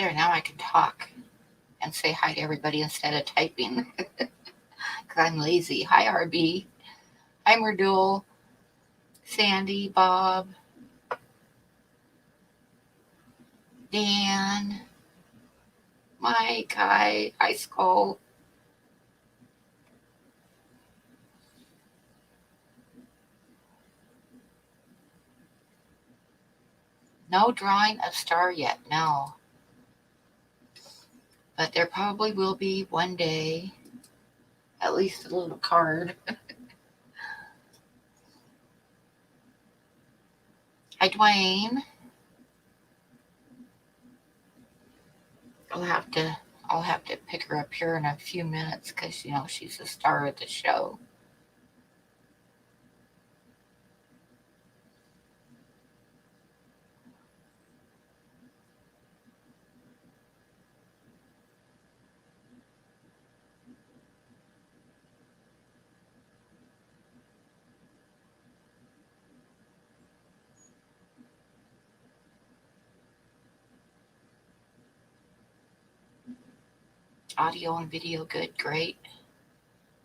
There, now I can talk and say hi to everybody instead of typing because I'm lazy. Hi, RB. Hi, Merdul, Sandy, Bob, Dan, Mike, hi, Skull. No drawing a star yet, no. But there probably will be one day, at least a little card. Hi, Dwayne. I'll have to I'll have to pick her up here in a few minutes because she's the star of the show. Audio and video good, great.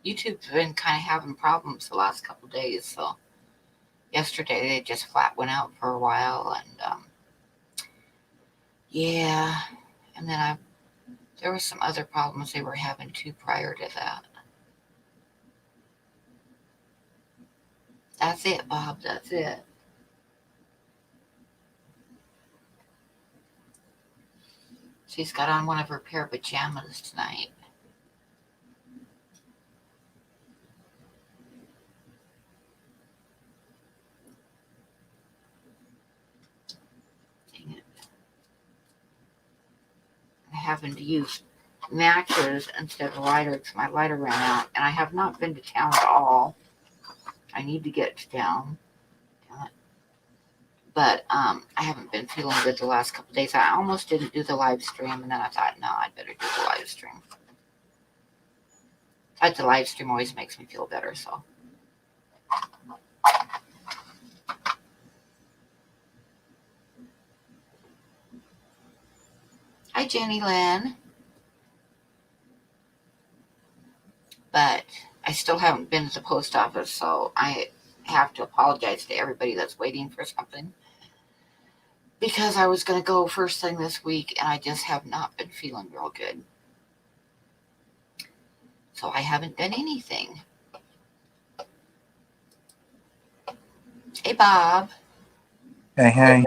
YouTube's been kind of having problems the last couple days, so yesterday they just flat went out for a while, and yeah, and then there were some other problems they were having too prior to that. That's it, Bob. That's it. She's got on one of her pair of pajamas tonight. Dang it. I'm having to use matches instead of lighter because my lighter ran out, and I have not been to town at all. I need to get to town. But I haven't been feeling good the last couple of days. I almost didn't do the live stream, and then I thought, no, I'd better do the live stream. The live stream always makes me feel better, so. Hi, Jenny Lynn. But I still haven't been to the post office, so I have to apologize to everybody that's waiting for something. Because I was going to go first thing this week, and I just have not been feeling real good. So I haven't done anything. Hey, Bob. Hey.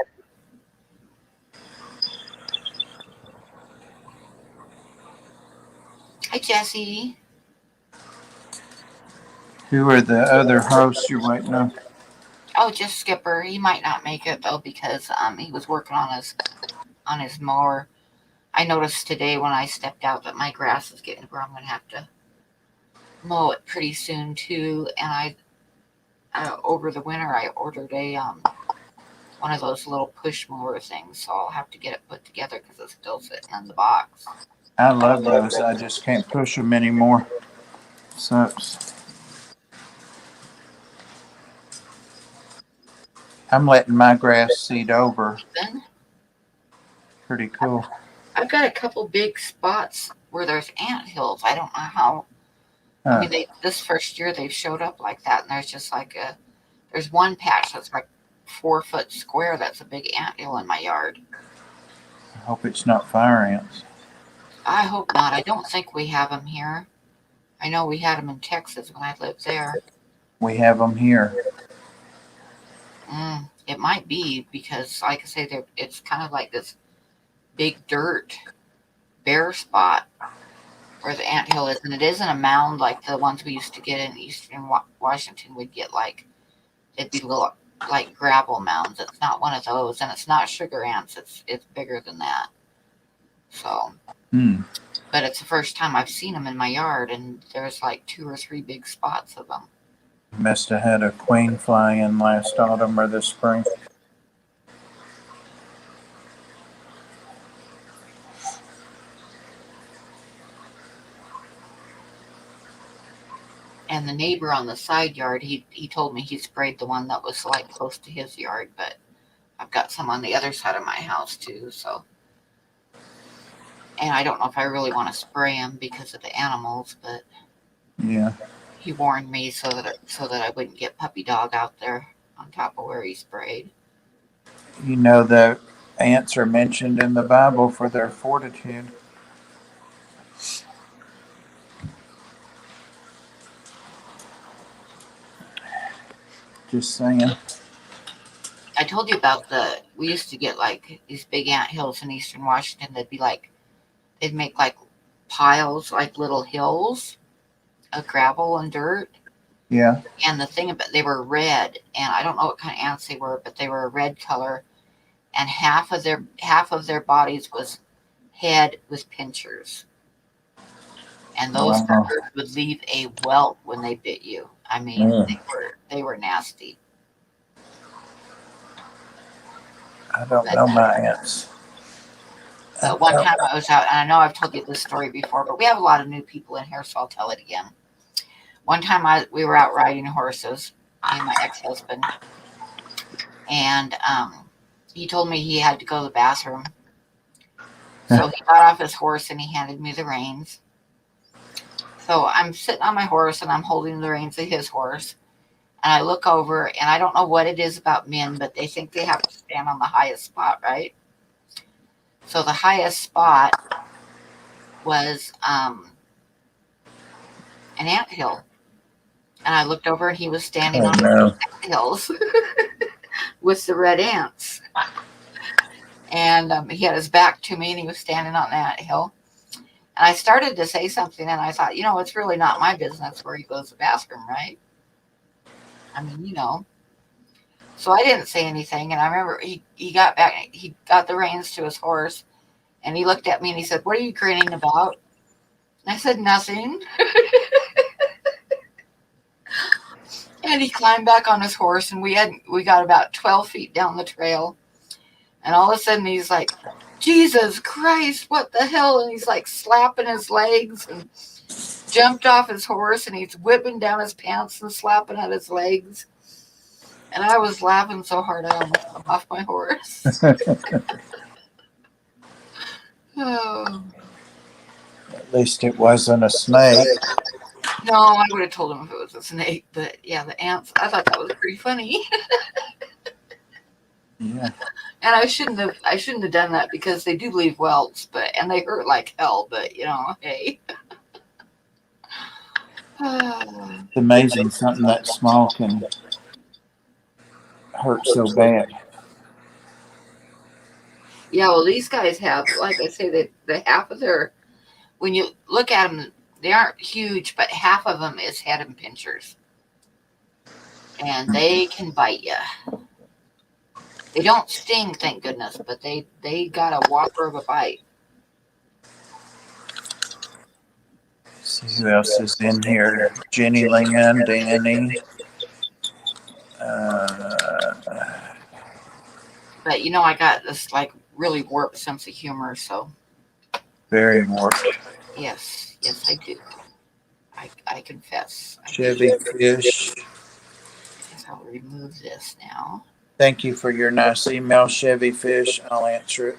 Hi, Jesse. Who are the other hosts you're waiting on? Oh, just Skipper. He might not make it though because he was working on his mower. I noticed today when I stepped out that my grass is getting where I'm gonna have to mow it pretty soon too. And I over the winter I ordered a one of those little push mower things, so I'll have to get it put together because it's still sitting in the box. I love those. I just can't push them anymore. Sucks. I'm letting my grass seed over. Pretty cool. I've got a couple big spots where there's ant hills. I don't know how. I mean, this first year they've showed up like that, and there's just like there's one patch that's like 4 foot square. That's a big ant hill in my yard. I hope it's not fire ants. I hope not. I don't think we have them here. I know we had them in Texas when I lived there. We have them here. It might be because, like I say, it's kind of like this big dirt bare spot where the anthill is, and it isn't a mound like the ones we used to get in eastern Washington. We'd get like it'd be little like gravel mounds. It's not one of those, and it's not sugar ants. It's bigger than that. So, but it's the first time I've seen them in my yard, and there's like 2 or 3 big spots of them. Must have had a queen fly in last autumn or this spring. And the neighbor on the side yard, he told me he sprayed the one that was like close to his yard, but I've got some on the other side of my house too, so. And I don't know if I really want to spray him because of the animals, but Yeah. he warned me so that I wouldn't get puppy dog out there on top of where he sprayed. You know, the ants are mentioned in the Bible for their fortitude. Just saying. I told you about we used to get like these big ant hills in eastern Washington. They'd make like piles, like little hills of gravel and dirt. Yeah. And the thing about they were red, and I don't know what kind of ants they were, but they were a red color. And half of their bodies was head with pincers, and those Wow. suckers would leave a welt when they bit you. I mean, they were nasty. I don't But know my ants. one time I was out, and I know I've told you this story before, but we have a lot of new people in here, so I'll tell it again. One time we were out riding horses, me and my ex-husband, and he told me he had to go to the bathroom. So he got off his horse and he handed me the reins. So I'm sitting on my horse and I'm holding the reins of his horse. And I look over and I don't know what it is about men, but they think they have to stand on the highest spot, right? So the highest spot was an anthill. And I looked over and he was standing on the anthills with the red ants. And he had his back to me and he was standing on that hill. And I started to say something and I thought, it's really not my business where he goes to the bathroom, right? I mean, So I didn't say anything. And I remember he got back, he got the reins to his horse and he looked at me and he said, "What are you grinning about?" And I said, "Nothing." And he climbed back on his horse and we got about 12 feet down the trail. And all of a sudden he's like, "Jesus Christ, what the hell?" And he's like slapping his legs and jumped off his horse and he's whipping down his pants and slapping at his legs. And I was laughing so hard I almost fell off my horse. Oh. At least it wasn't a snake. No, I would have told him if it was a snake. But yeah, the ants, I thought that was pretty funny. Yeah. And I shouldn't have done that because they do leave welts, and they hurt like hell, but hey. It's amazing something that small can hurt so bad. Yeah, well, these guys have, like I say, the half of when you look at them, they aren't huge, but half of them is head and pincers. And they can bite you. They don't sting, thank goodness, but they got a whopper of a bite. See who else is in here. Jenny Lynn, Danny. But I got this like really warped sense of humor, so. Very warped. Yes, I do. I confess. Chevy Fish. Guess I'll remove this now. Thank you for your nice email, Chevy Fish. I'll answer it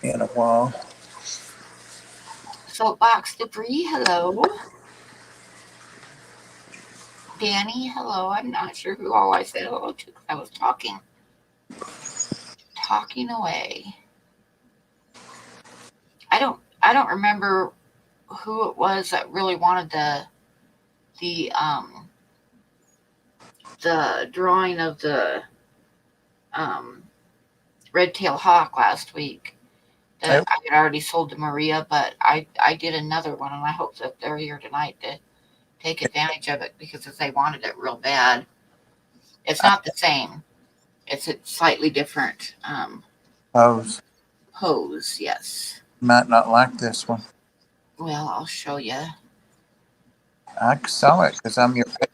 in a while. Soapbox Debris, hello. Danny, hello. I'm not sure who all I said hello to because I was talking away. I don't remember who it was that really wanted the drawing of the red-tailed hawk last week that I had already sold to Maria, but I did another one and I hope that they're here tonight to take advantage of it because if they wanted it real bad. It's not the same. It's a slightly different pose, yes. Might not like this one. Well, I'll show you. I saw it because I'm your pet.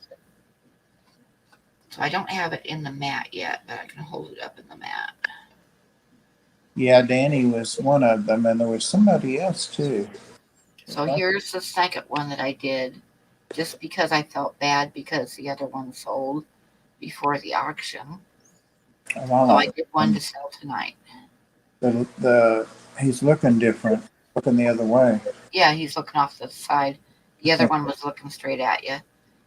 So I don't have it in the mat yet, but I can hold it up in the mat. Yeah, Danny was one of them, and there was somebody else too. So here's the second one that I did just because I felt bad because the other one sold before the auction. So I did one to sell tonight. The He's looking different, looking the other way. Yeah, he's looking off to the side. The other one was looking straight at you.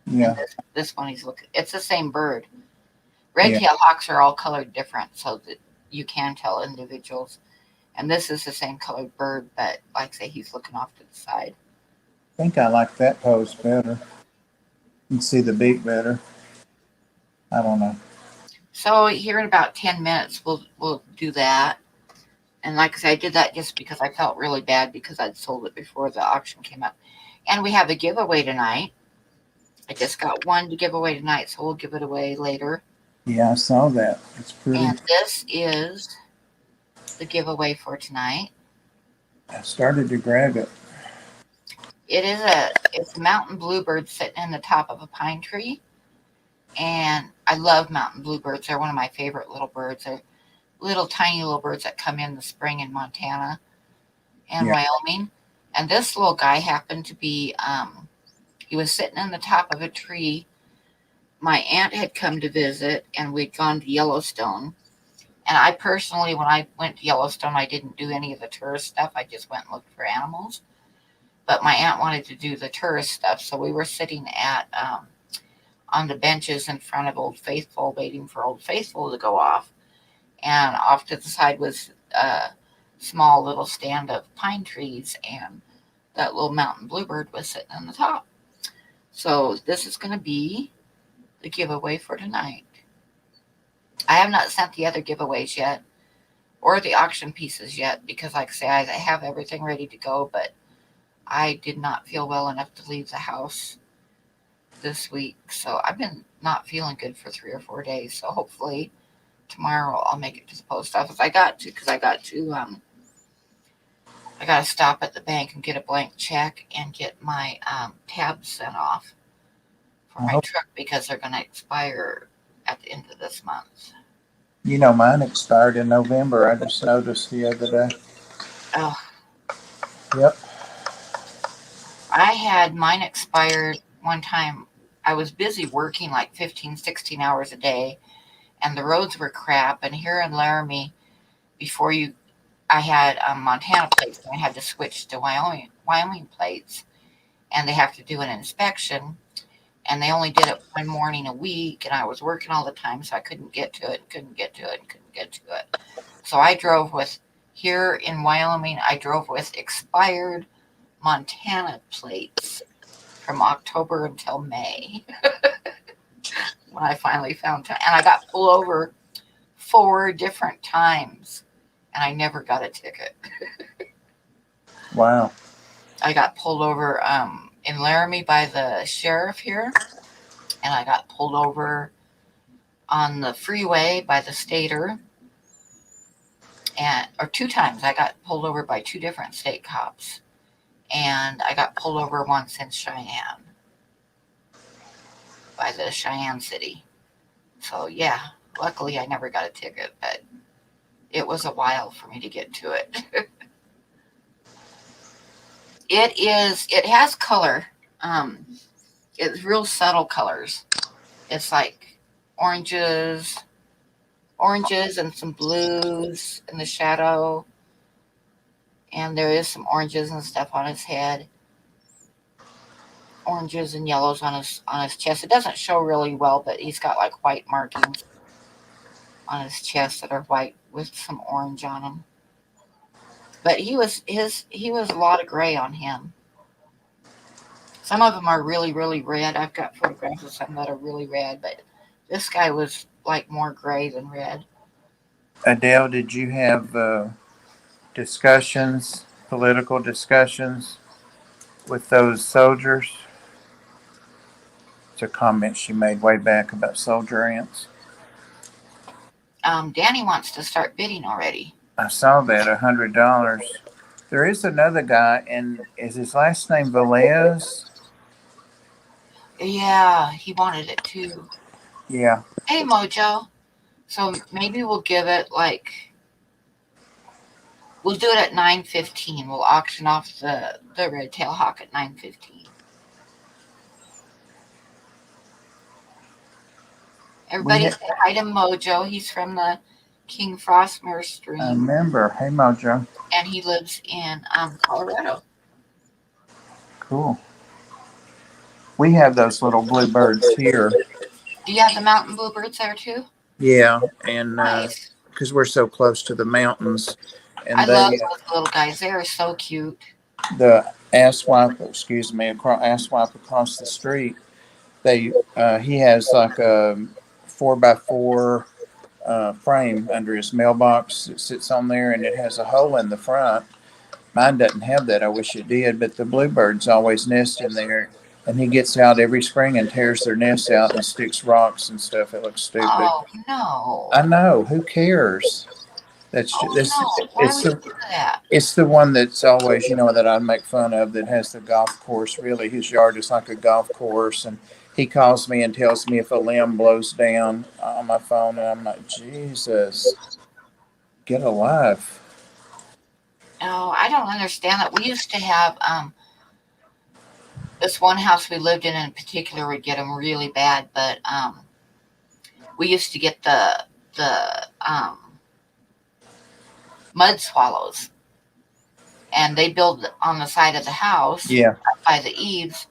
And Yeah, this one he's looking. It's the same bird. yeah. Red-tailed hawks are all colored different, so that you can tell individuals. And this is the same colored bird, but like I say, he's looking off to the side. I think I like that pose better. You can see the beak better. I don't know. So here in about 10 minutes, we'll do that. And like I said, I did that just because I felt really bad because I'd sold it before the auction came up. And we have a giveaway tonight. I just got one to give away tonight, so we'll give it away later. Yeah, I saw that. It's pretty. And this is the giveaway for tonight. I started to grab it. It's a mountain bluebird sitting in the top of a pine tree. And I love mountain bluebirds. They're one of my favorite little birds. They're little tiny little birds that come in the spring in Montana and Yeah. Wyoming. And this little guy happened to be he was sitting in the top of a tree. My aunt had come to visit and we'd gone to Yellowstone. And I personally, when I went to Yellowstone, I didn't do any of the tourist stuff. I just went and looked for animals. But my aunt wanted to do the tourist stuff. So we were sitting at on the benches in front of Old Faithful, waiting for Old Faithful to go off. And off to the side was a small little stand of pine trees, and that little mountain bluebird was sitting on the top. So this is going to be the giveaway for tonight. I have not sent the other giveaways yet, or the auction pieces yet, because like I say, I have everything ready to go, but I did not feel well enough to leave the house this week. So I've been not feeling good for 3 or 4 days. So hopefully tomorrow I'll make it to the post office. I got to stop at the bank and get a blank check and get my tabs sent off for my truck because they're going to expire at the end of this month. You know, mine expired in November. I just noticed the other day. Oh. Yep. I had mine expired one time. I was busy working like 15, 16 hours a day, and the roads were crap. And here in Laramie, I had Montana plates, and I had to switch to Wyoming plates, and they have to do an inspection, and they only did it one morning a week, and I was working all the time, so I couldn't get to it. So I drove with, here in Wyoming, I drove with expired Montana plates from October until May when I finally found time. And I got pulled over 4 different times, and I never got a ticket. Wow. I got pulled over in Laramie by the sheriff here, and I got pulled over on the freeway by the stater, or 2 times. I got pulled over by 2 different state cops, and I got pulled over once in Cheyenne by the Cheyenne city. So yeah, luckily I never got a ticket, but it was a while for me to get to it. It has color. It's real subtle colors. It's like oranges and some blues in the shadow. And there is some oranges and stuff on his head. Oranges and yellows on his chest. It doesn't show really well, but he's got like white markings on his chest that are white with some orange on them. But he was a lot of gray on him. Some of them are really, really red. I've got photographs of some that are really red, but this guy was like more gray than red. Adele, did you have discussions, political discussions with those soldiers? It's a comment she made way back about soldier ants. Danny wants to start bidding already. I saw that, $100. There is another guy, and is his last name Velez? Yeah, he wanted it too. Yeah. Hey, Mojo. So maybe we'll give it we'll do it at 9:15. We'll auction off the red-tailed hawk at 9:15. Everybody say hi to Mojo. He's from the King Frostmere I stream, remember. Hey, Mojo. and he lives in Colorado. Cool. We have those little bluebirds here. Do you have the mountain bluebirds there too? Yeah, and Nice. because we're so close to the mountains, I and love they those little guys. They are so cute. the asswipe across the street. They he has like a 4x4 frame under his mailbox that sits on there, and it has a hole in the front. Mine doesn't have that. I wish it did, but the bluebirds always nest in there. And he gets out every spring and tears their nests out and sticks rocks and stuff. It looks stupid. Oh no. I know. Who cares? Oh This. no. Why It's would you the do that? it's the one that's always, that I make fun of, that has the golf course. Really, his yard is like a golf course, and he calls me and tells me if a limb blows down on my phone, and I'm like, Jesus, get a life. No, I don't understand that. We used to have this one house we lived in particular would get them really bad, but we used to get the mud swallows, and they build on the side of the house Yeah, by the eaves,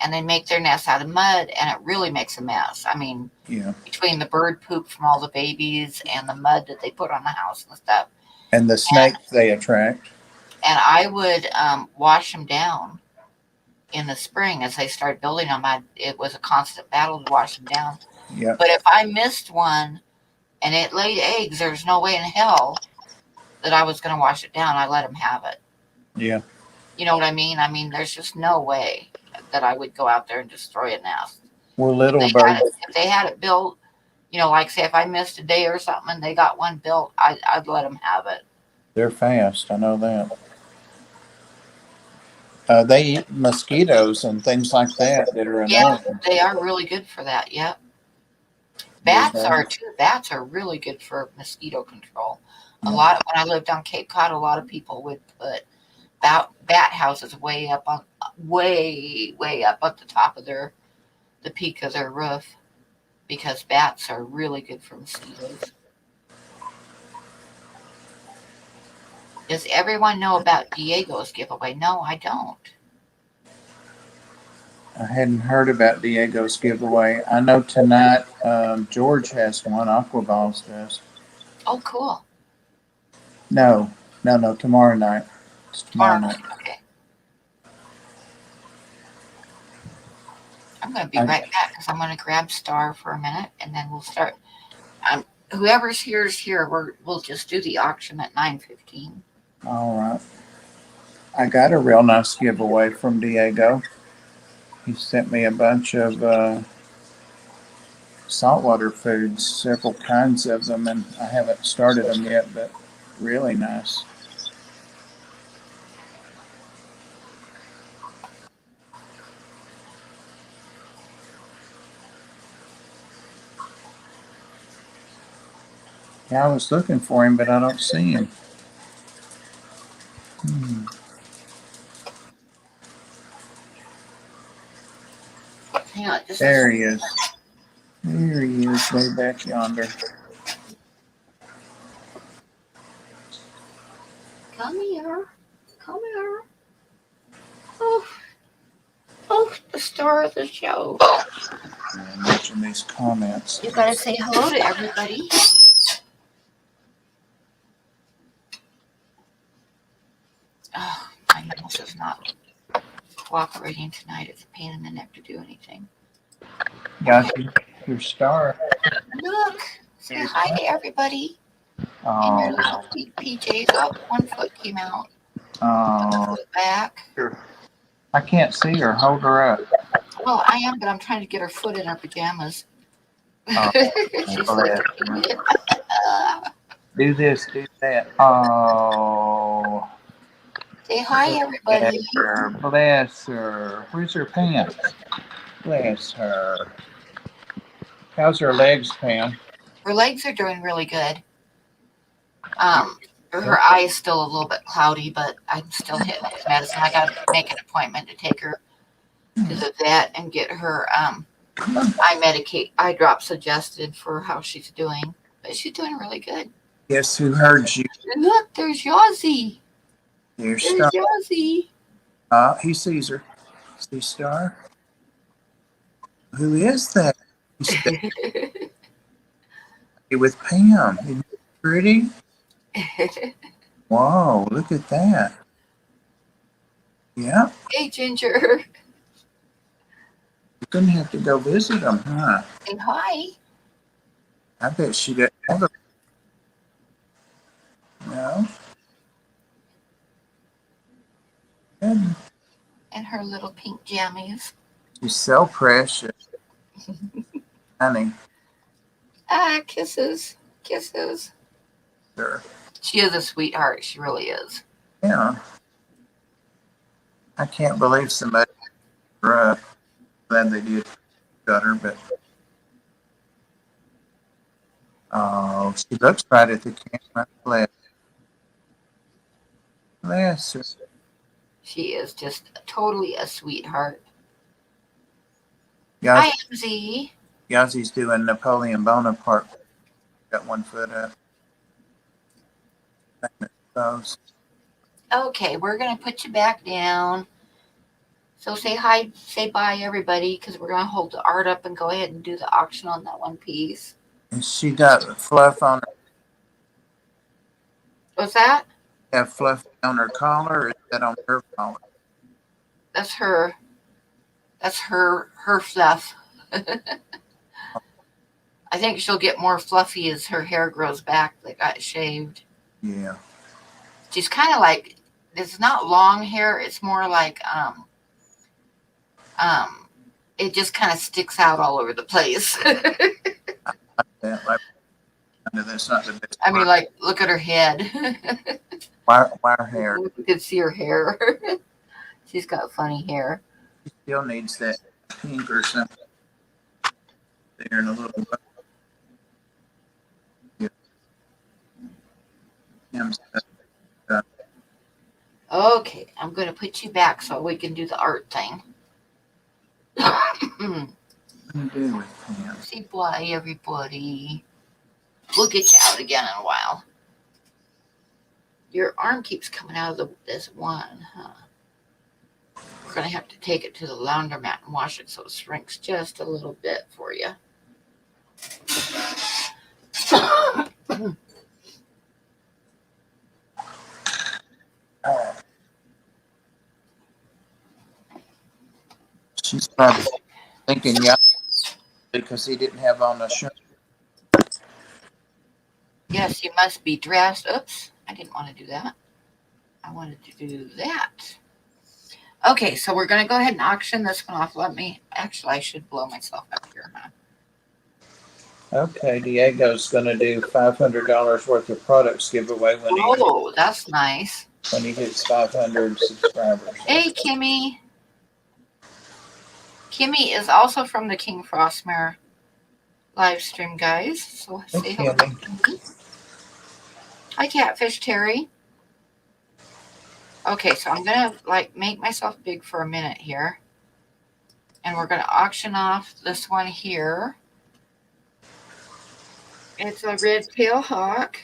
and they make their nests out of mud, and it really makes a mess. I mean, yeah. between the bird poop from all the babies and the mud that they put on the house and stuff. And the snakes they attract. And I would wash them down in the spring as they started building them. It was a constant battle to wash them down. Yeah, But if I missed one and it laid eggs, there's no way in hell that I was going to wash it down. I let them have it. yeah. You know what I mean? I mean, there's just no way that I would go out there and destroy a nest. Well, little birds. If they had it built, like say if I missed a day or something and they got one built, I'd let them have it. They're fast. I know that. They eat mosquitoes and things like that are Yeah, annoying. they are really good for that. Yep. Bats are too. Bats are really good for mosquito control. Yeah. When I lived on Cape Cod, a lot of people would put bat houses way up at the top of the peak of their roof, because bats are really good for mosquitoes. Does everyone know about Diego's giveaway? No, I don't. I hadn't heard about Diego's giveaway. I know tonight George has one. Aquaballs does. Oh, cool. No. Tomorrow night. It's tomorrow night. Okay. I'm going to be right back because I'm going to grab Star for a minute and then we'll start. Whoever's here is here. We'll just do the auction at 9:15. All right. I got a real nice giveaway from Diego. He sent me a bunch of saltwater foods, several kinds of them, and I haven't started them yet, but really nice. Yeah, I was looking for him, but I don't see him. Hang on, There he is. There he is, way back yonder. Come here. Oh, the star of the show. I mention these comments. You gotta say hello to everybody. Oh, my mouse is not cooperating tonight. It's a pain in the neck to do anything. Got your star. Look, say hi to everybody. In your little PJs. Oh, one foot came out. Oh. Foot back. I can't see her. Hold her up. Well, I am, but I'm trying to get her foot in her pajamas. Oh, She's like, do this, do that. Oh. say hi, everybody. Bless her. Where's her pants? Bless her. How's her legs, Pam? Her legs are doing really good. Her eye is still a little bit cloudy, but I'm still hitting this medicine. I got to make an appointment to take her to the vet and get her eye drops adjusted for how she's doing. But she's doing really good. Guess who heard you? Look, there's Yazzie. There's There's Star. Yazzie. He sees her. See Star? Who is that? He's standing with Pam. Isn't that pretty? Whoa, look at that. Yeah, Hey, Ginger. you're going to have to go visit them, huh? Say hi. I bet she doesn't have a. No. Good. And her little pink jammies. She's so precious. Honey. Ah, kisses. Kisses. Sure. She is a sweetheart. She really is. Yeah. I can't believe somebody. Glad they did got her, but. Oh, she looks right at the camera. Bless her. She is just totally a sweetheart. Yaz- Hi, MZ. Yazzie's doing Napoleon Bonaparte. Got one foot up. Okay, we're going to put you back down. So say hi, say bye, everybody, because we're going to hold the art up and go ahead and do the auction on that one piece. And she got fluff on her. What's that? Have fluff on her collar, or is that on her collar? That's her. That's her fluff. I think she'll get more fluffy as her hair grows back that got shaved. Yeah. She's kind of like, it's not long hair, it's more like it just kind of sticks out all over the place. That's not the best. I mean, like, look at her head. Wire hair. You can see her hair. She's got funny hair. She still needs that pink or something there in a little. Okay, I'm going to put you back so we can do the art thing. What do you do with Pam? Say bye, everybody. We'll get you out again in a while. Your arm keeps coming out of this one, huh? We're going to have to take it to the laundromat and wash it so it shrinks just a little bit for you. She's probably thinking, yeah, because he didn't have on a shirt. Yes, you must be dressed. Oops, I didn't want to do that. I wanted to do that. Okay, so we're going to go ahead and auction this one off. Actually, I should blow myself up here, huh? Okay, Diego's going to do $500 worth of products giveaway Oh, that's nice. When he hits 500 subscribers. Hey, Kimmy. Kimmy is also from the King Frostmare live stream, guys. So say hello to Kimmy. Hi, Catfish Terry. Okay, so I'm going to make myself big for a minute here. And we're going to auction off this one here. It's a red tail hawk.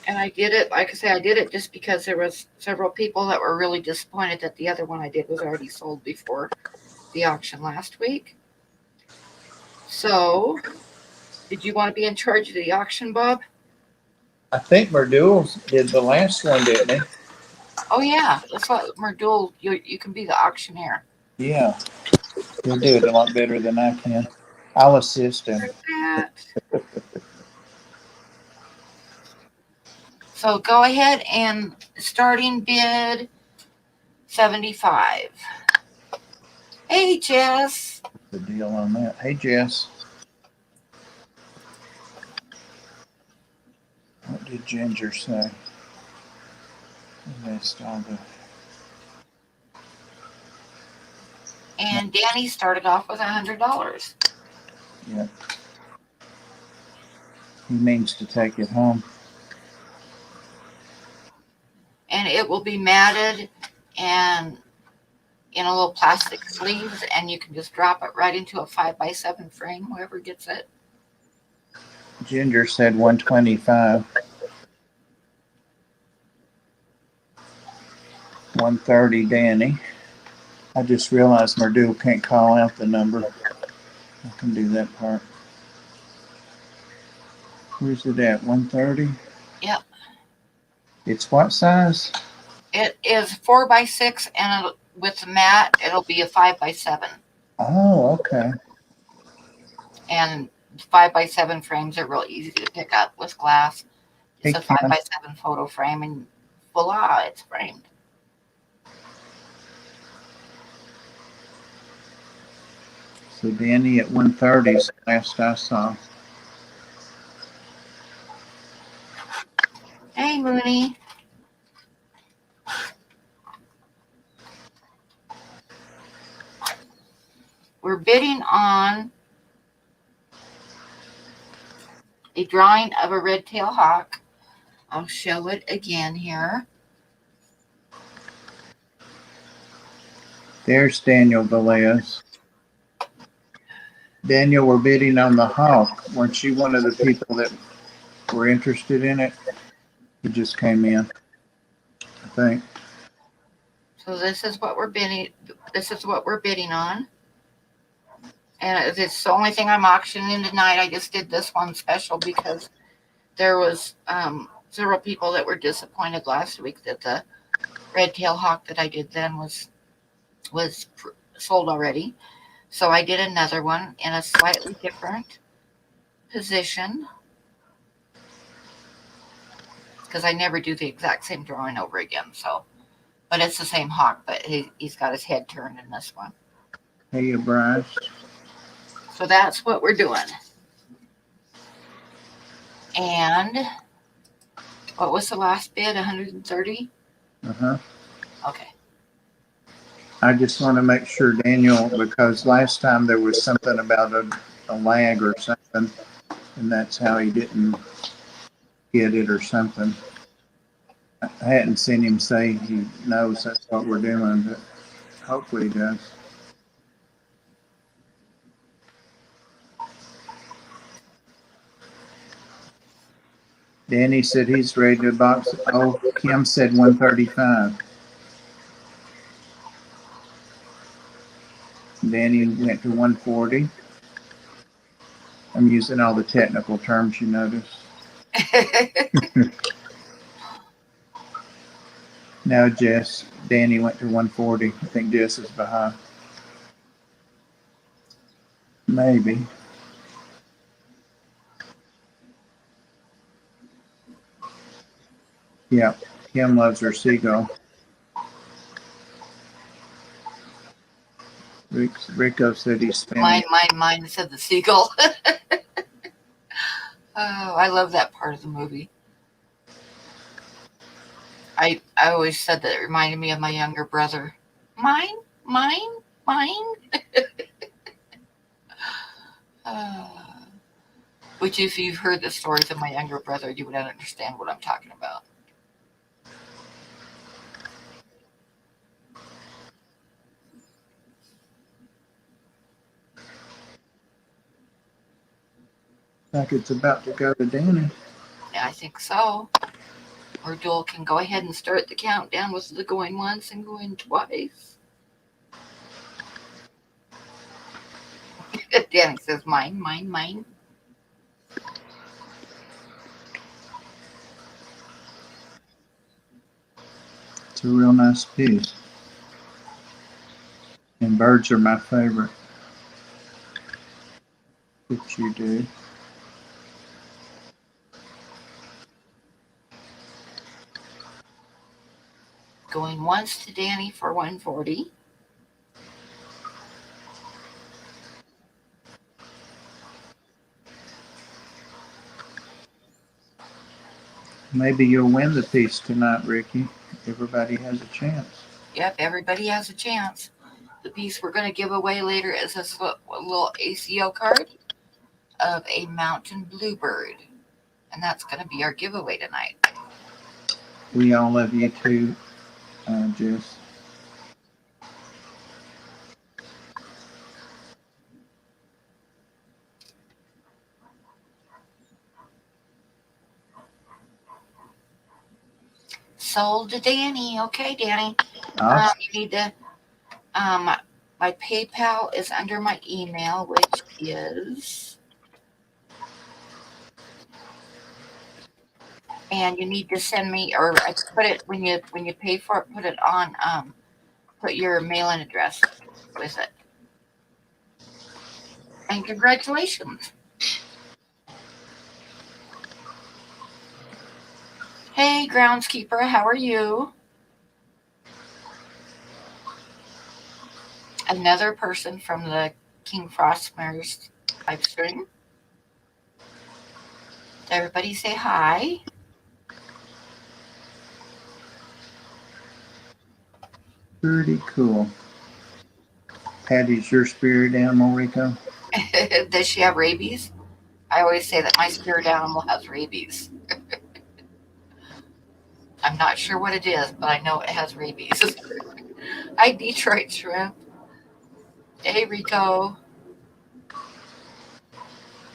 And I did it, like I say, I did it just because there was several people that were really disappointed that the other one I did was already sold before the auction last week. So, did you want to be in charge of the auction, Bob? I think Merdul did the last one, didn't he? Oh, yeah. That's what Merdul, you can be the auctioneer. Yeah. He'll do it a lot better than I can. I'll assist him. So go ahead and starting bid 75. Hey, Jess. The deal on that. Hey, Jess. What did Ginger say? And Danny started off with $100. Yeah. He means to take it home. And it will be matted and in a little plastic sleeves, and you can just drop it right into a 5x7 frame, whoever gets it. Ginger said 125. 130, Danny. I just realized Merdule can't call out the number. I can do that part. Where's it at? 130? Yep. It's what size? It is 4x6, and with the mat, it'll be a 5x7. Oh, okay. And 5x7 frames are real easy to pick up with glass. It's Hey, a Kim. 5x7 photo frame, and voila, it's framed. So Danny at 130 is the last I saw. Hey, Mooney. We're bidding on a drawing of a red-tailed hawk. I'll show it again here. There's Daniel Velez. Daniel, we're bidding on the hawk. Weren't you one of the people that were interested in it? You just came in, I think. So this is what we're bidding. This is what we're bidding on. And it's the only thing I'm auctioning tonight. I just did this one special because there was several people that were disappointed last week that the red-tailed hawk that I did then was sold already. So I did another one in a slightly different position because I never do the exact same drawing over again. So, but it's the same hawk, but he's got his head turned in this one. Hey, Bryce. So that's what we're doing. And what was the last bid? 130? Uh-huh. Okay. I just want to make sure, Daniel, because last time there was something about a lag or something, and that's how he didn't get it or something. I hadn't seen him say he knows that's what we're doing, but hopefully he does. Danny said he's ready to box. Oh, Kim said 135. Danny went to 140. I'm using all the technical terms you notice. Now Jess, Danny went to 140. I think Jess is behind. Maybe. Yeah, Kim loves her seagull. Rico said he's spending. Mine said the seagull. Oh, I love that part of the movie. I always said that it reminded me of my younger brother. Mine. Which, if you've heard the stories of my younger brother, you would understand what I'm talking about. Like it's about to go to Danny. Yeah, I think so. Or Joel can go ahead and start the countdown with the going once and going twice. Danny says, mine. It's a real nice piece. And birds are my favorite. That you do. Going once to Danny for 140. Maybe you'll win the piece tonight, Ricky. Everybody has a chance. Yep, everybody has a chance. The piece we're going to give away later is this little ACO card of a mountain bluebird. And that's going to be our giveaway tonight. We all love you too, Jess. sold to Danny. Okay, Danny. Awesome. You need to. Um, my PayPal is under my email, which is, and you need to send me, or put it when you pay for it. Put it on. Put your mailing address with it. And congratulations. Hey, groundskeeper, how are you? Another person from the King Frostmares live stream. Everybody say hi. Pretty cool. Patty's your spirit animal, Rico? Does she have rabies? I always say that my spirit animal has rabies. I'm not sure what it is, but I know it has rabies. Hi, Detroit Shrimp. Hey, Rico.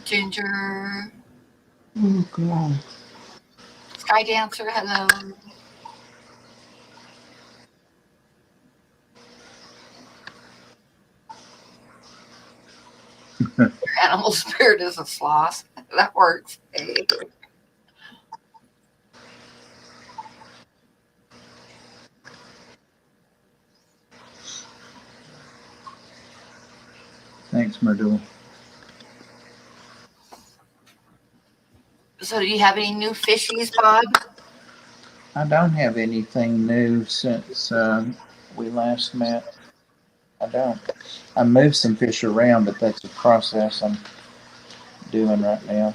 Ginger. Oh, God. Sky Dancer, hello. Your animal spirit is a sloth. That works. Hey. Thanks, Myrtle. So, do you have any new fishies, Bob? I don't have anything new since we last met. I don't. I moved some fish around, but that's a process I'm doing right now.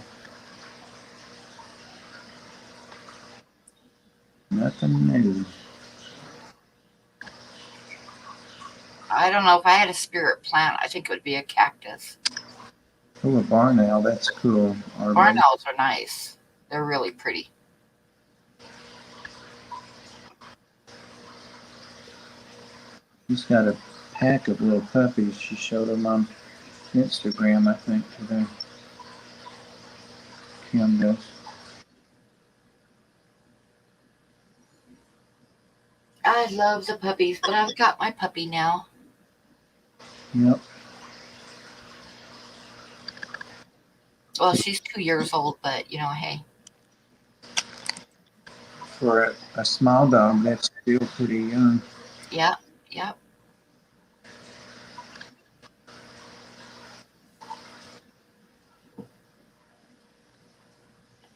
Nothing new. I don't know. If I had a spirit plant, I think it would be a cactus. Oh, a barn owl. That's cool. Barn owls are nice. They're really pretty. She's got a pack of little puppies. She showed them on Instagram, I think, today. Kim does. I love the puppies, but I've got my puppy now. Yep. Well, she's 2 years old, but hey. For a small dog, that's still pretty young. Yep, yep.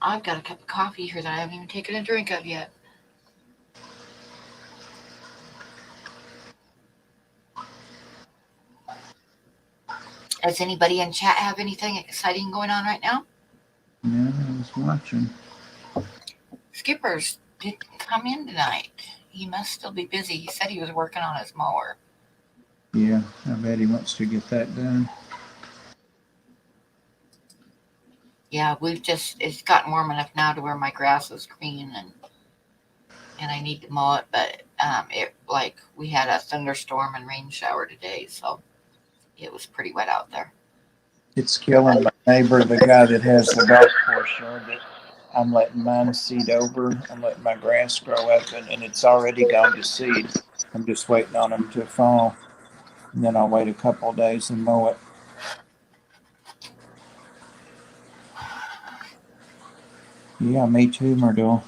I've got a cup of coffee here that I haven't even taken a drink of yet. Does anybody in chat have anything exciting going on right now? Yeah, I was watching. Skippers didn't come in tonight. He must still be busy. He said he was working on his mower. Yeah, I bet he wants to get that done. Yeah, it's gotten warm enough now to where my grass is green and I need to mow it, but we had a thunderstorm and rain shower today, so it was pretty wet out there. It's killing my neighbor, the guy that has the golf course yard. That I'm letting mine seed over. I'm letting my grass grow up, and it's already gone to seed. I'm just waiting on them to fall, and then I'll wait a couple of days and mow it. Yeah, me too, Myrtle.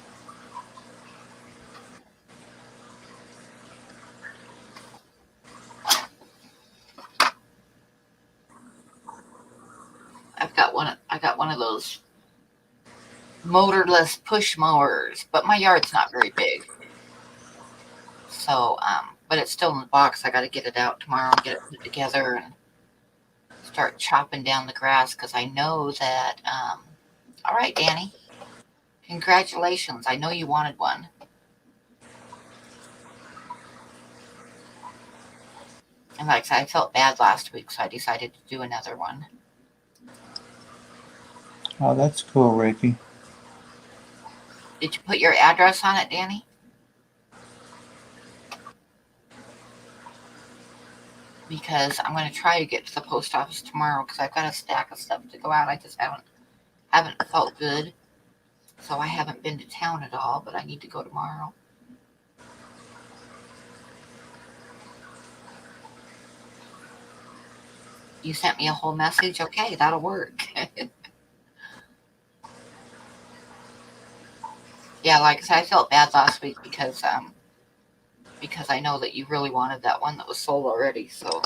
I got one of those motorless push mowers, but my yard's not very big. So, but it's still in the box. I got to get it out tomorrow and get it put together and start chopping down the grass because I know that. All right, Danny, congratulations. I know you wanted one. And like I said, I felt bad last week, so I decided to do another one. Oh, that's cool, Ricky. Did you put your address on it, Danny? Because I'm going to try to get to the post office tomorrow because I've got a stack of stuff to go out. I just haven't felt good, so I haven't been to town at all. But I need to go tomorrow. You sent me a whole message. Okay, that'll work. Yeah, like I said, I felt bad last week because I know that you really wanted that one that was sold already. So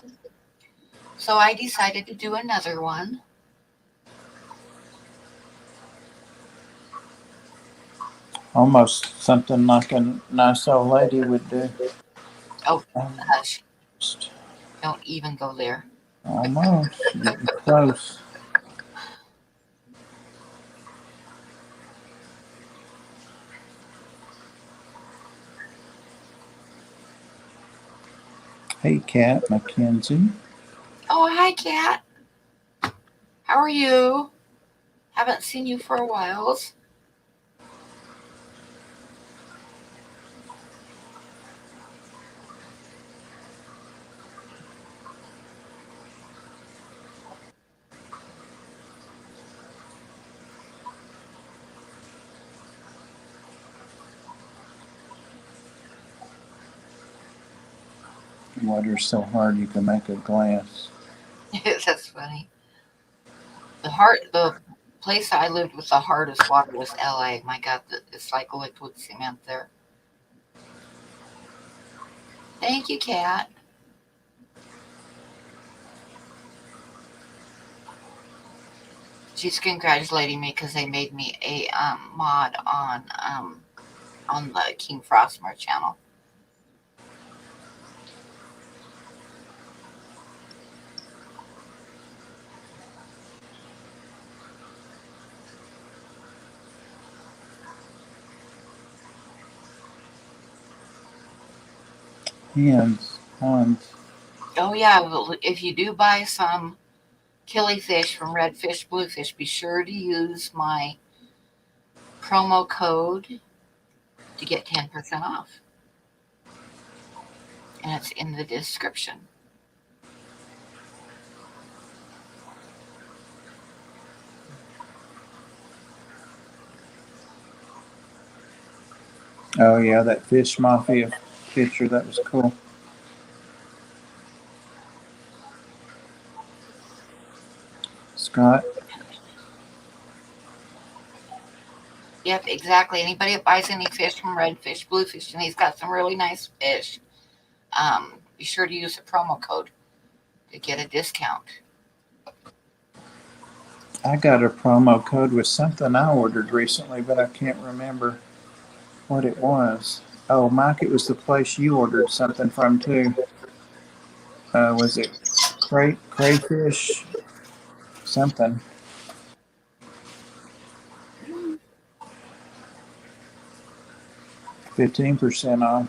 I decided to do another one. Almost something like a nice old lady would do. Oh, hush! Almost. Don't even go there. Almost. Getting close. Hey, Cat Mackenzie. Oh, hi, Kat. How are you? Haven't seen you for a while. Water's so hard you can make a glass. That's funny. The place I lived with the hardest water was L.A. My God, it's like liquid cement there. Thank you, Kat. She's congratulating me because they made me a mod on the King Frostmore channel. Hans. Oh yeah, well, if you do buy some killifish from Redfish Bluefish, be sure to use my promo code to get 10% off. And it's in the description. Oh yeah, that Fish Mafia picture, that was cool. Scott. Yep, exactly. Anybody that buys any fish from Redfish Bluefish, and he's got some really nice fish, be sure to use the promo code to get a discount. I got a promo code with something I ordered recently, but I can't remember what it was. Oh, Mike, it was the place you ordered something from too. Was it crayfish? Something. 15% off.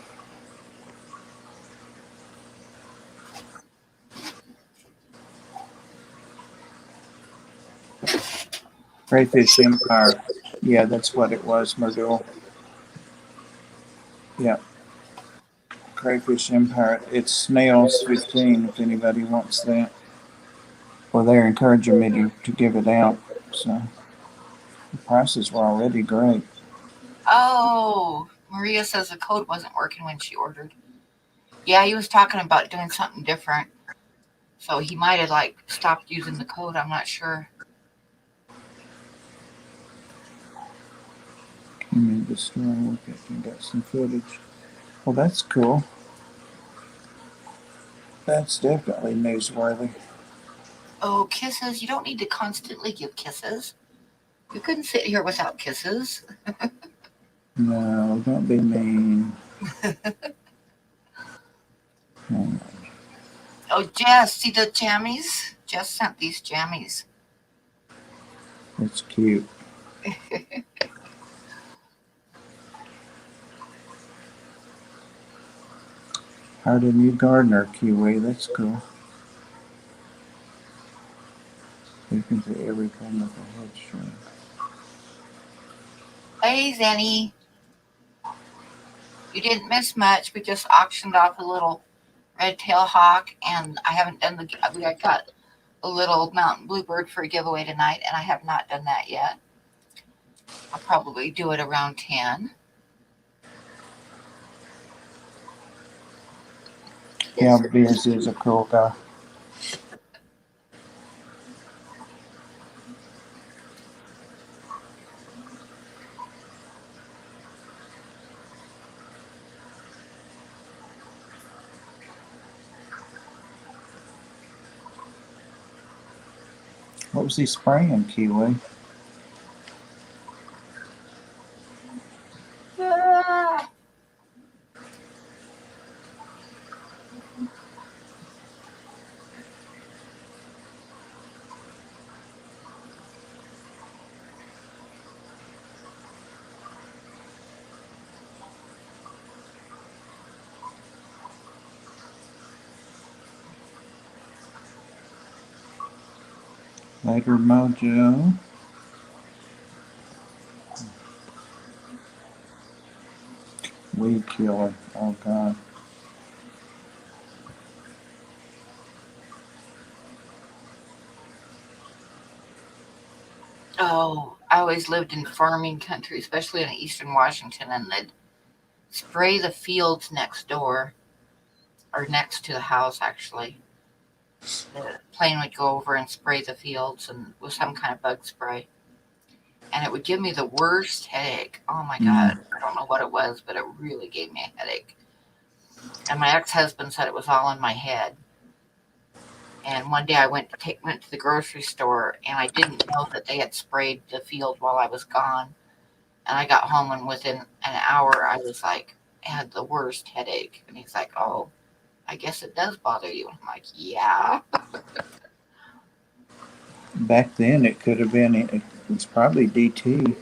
Crayfish Empire. Yeah, that's what it was, Merdule. Yeah. Crayfish Empire. It's snails 15 if anybody wants that. Well, they're encouraging me to give it out. So the prices were already great. Oh, Maria says the code wasn't working when she ordered. Yeah, he was talking about doing something different. So he might have like stopped using the code. I'm not sure. Came into the store and look at and got some footage. Well, that's cool. That's definitely newsworthy. Oh, kisses. You don't need to constantly give kisses. You couldn't sit here without kisses. No, don't be mean. Oh, Jess, see the jammies? Jess sent these jammies. It's cute. Hired a new gardener, Kiwi. That's cool. You can see everything with a headstring. Hey, Zenny. You didn't miss much. We just auctioned off a little red-tailed hawk, and I haven't done I got a little mountain bluebird for a giveaway tonight, and I have not done that yet. I'll probably do it around 10. Yeah, Biz is a cool guy. What was he spraying, Kiwi? Ah. Later, Mojo. Weed killer. Oh, God. Oh, I always lived in farming country, especially in eastern Washington, and they'd spray the fields next door, or next to the house, actually. The plane would go over and spray the fields and with some kind of bug spray. And it would give me the worst headache. Oh my God. I don't know what it was, but it really gave me a headache. And my ex-husband said it was all in my head. And one day I went to the grocery store, and I didn't know that they had sprayed the field while I was gone. And I got home, and within an hour I was like, had the worst headache. And he's like, "Oh, I guess it does bother you." And I'm like, "Yeah." Back then, it could have been, it's probably DT.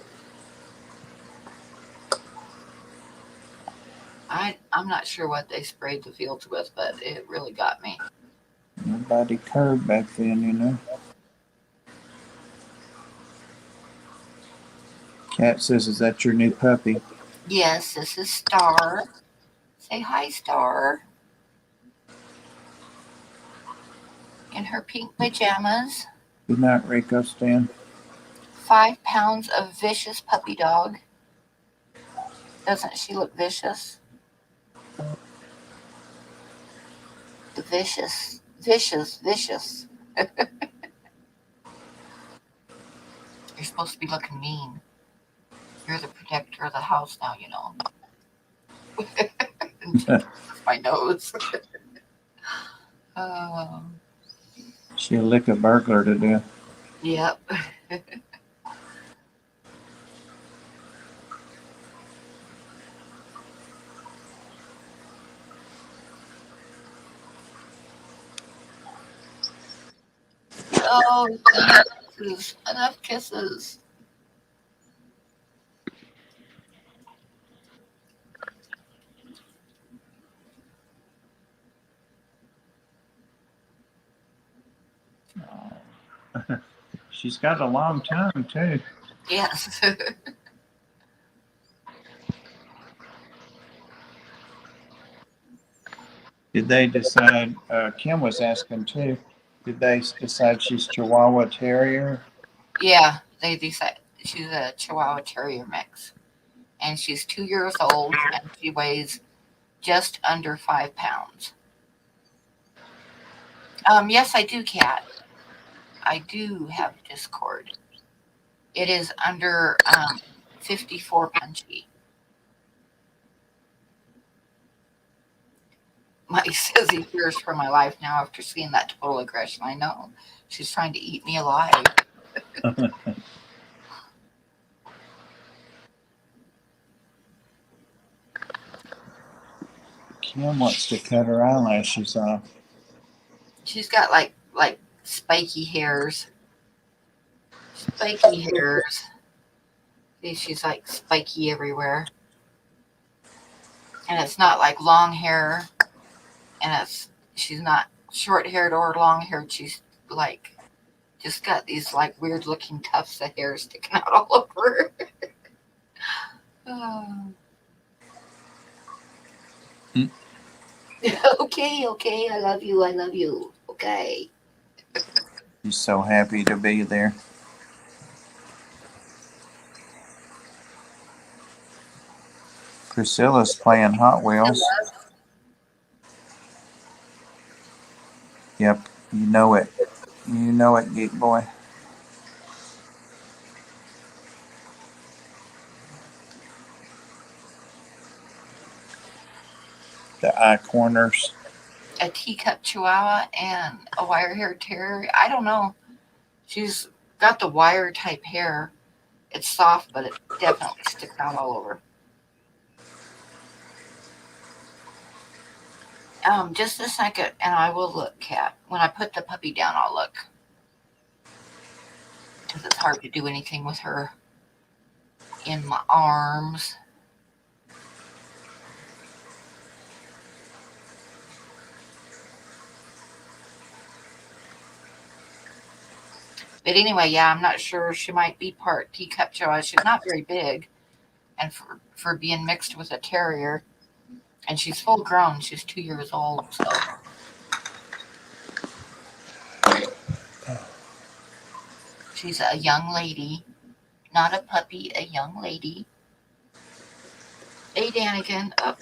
I'm not sure what they sprayed the fields with, but it really got me. Nobody curbed back then, you know. Cat says, is that your new puppy? Yes, this is Star. Say hi, Star. In her pink pajamas. Good night, Rico Stan. 5 pounds of vicious puppy dog. Doesn't she look vicious? Vicious, vicious, vicious. You're supposed to be looking mean. You're the protector of the house now, you know. My nose. Oh, She'll lick a burglar to death. yep. Oh, enough kisses. Enough kisses. She's got a long tongue, too. Yes. Did they decide, Kim was asking, too, did they decide she's Chihuahua Terrier? Yeah, they decide she's a Chihuahua Terrier mix. And she's 2 years old, and she weighs just under 5 pounds. Yes, I do, Cat. I do have Discord. It is under 54 Punchie. Mike says he fears for my life now after seeing that total aggression. I know. She's trying to eat me alive. Kim wants to cut her eyelashes off. She's got like spiky hairs. Spiky hairs. See, she's like spiky everywhere. And it's not like long hair, and she's not short haired or long haired. She's like just got these like weird looking tufts of hair sticking out all over her. Oh. Okay, I love you. Okay. She's so happy to be there. Priscilla's playing Hot Wheels. Yep, you know it. You know it, Geek Boy. The eye corners. A teacup chihuahua and a wire haired terrier. I don't know. She's got the wire type hair. It's soft, but it definitely sticks out all over. Just a second, and I will look, Cat. When I put the puppy down, I'll look. Because it's hard to do anything with her in my arms. But anyway, yeah, I'm not sure. She might be part teacup chihuahua. She's not very big, and for being mixed with a terrier, and she's full grown. She's 2 years old, so. She's a young lady, not a puppy, a young lady. Hey, Danigan, up.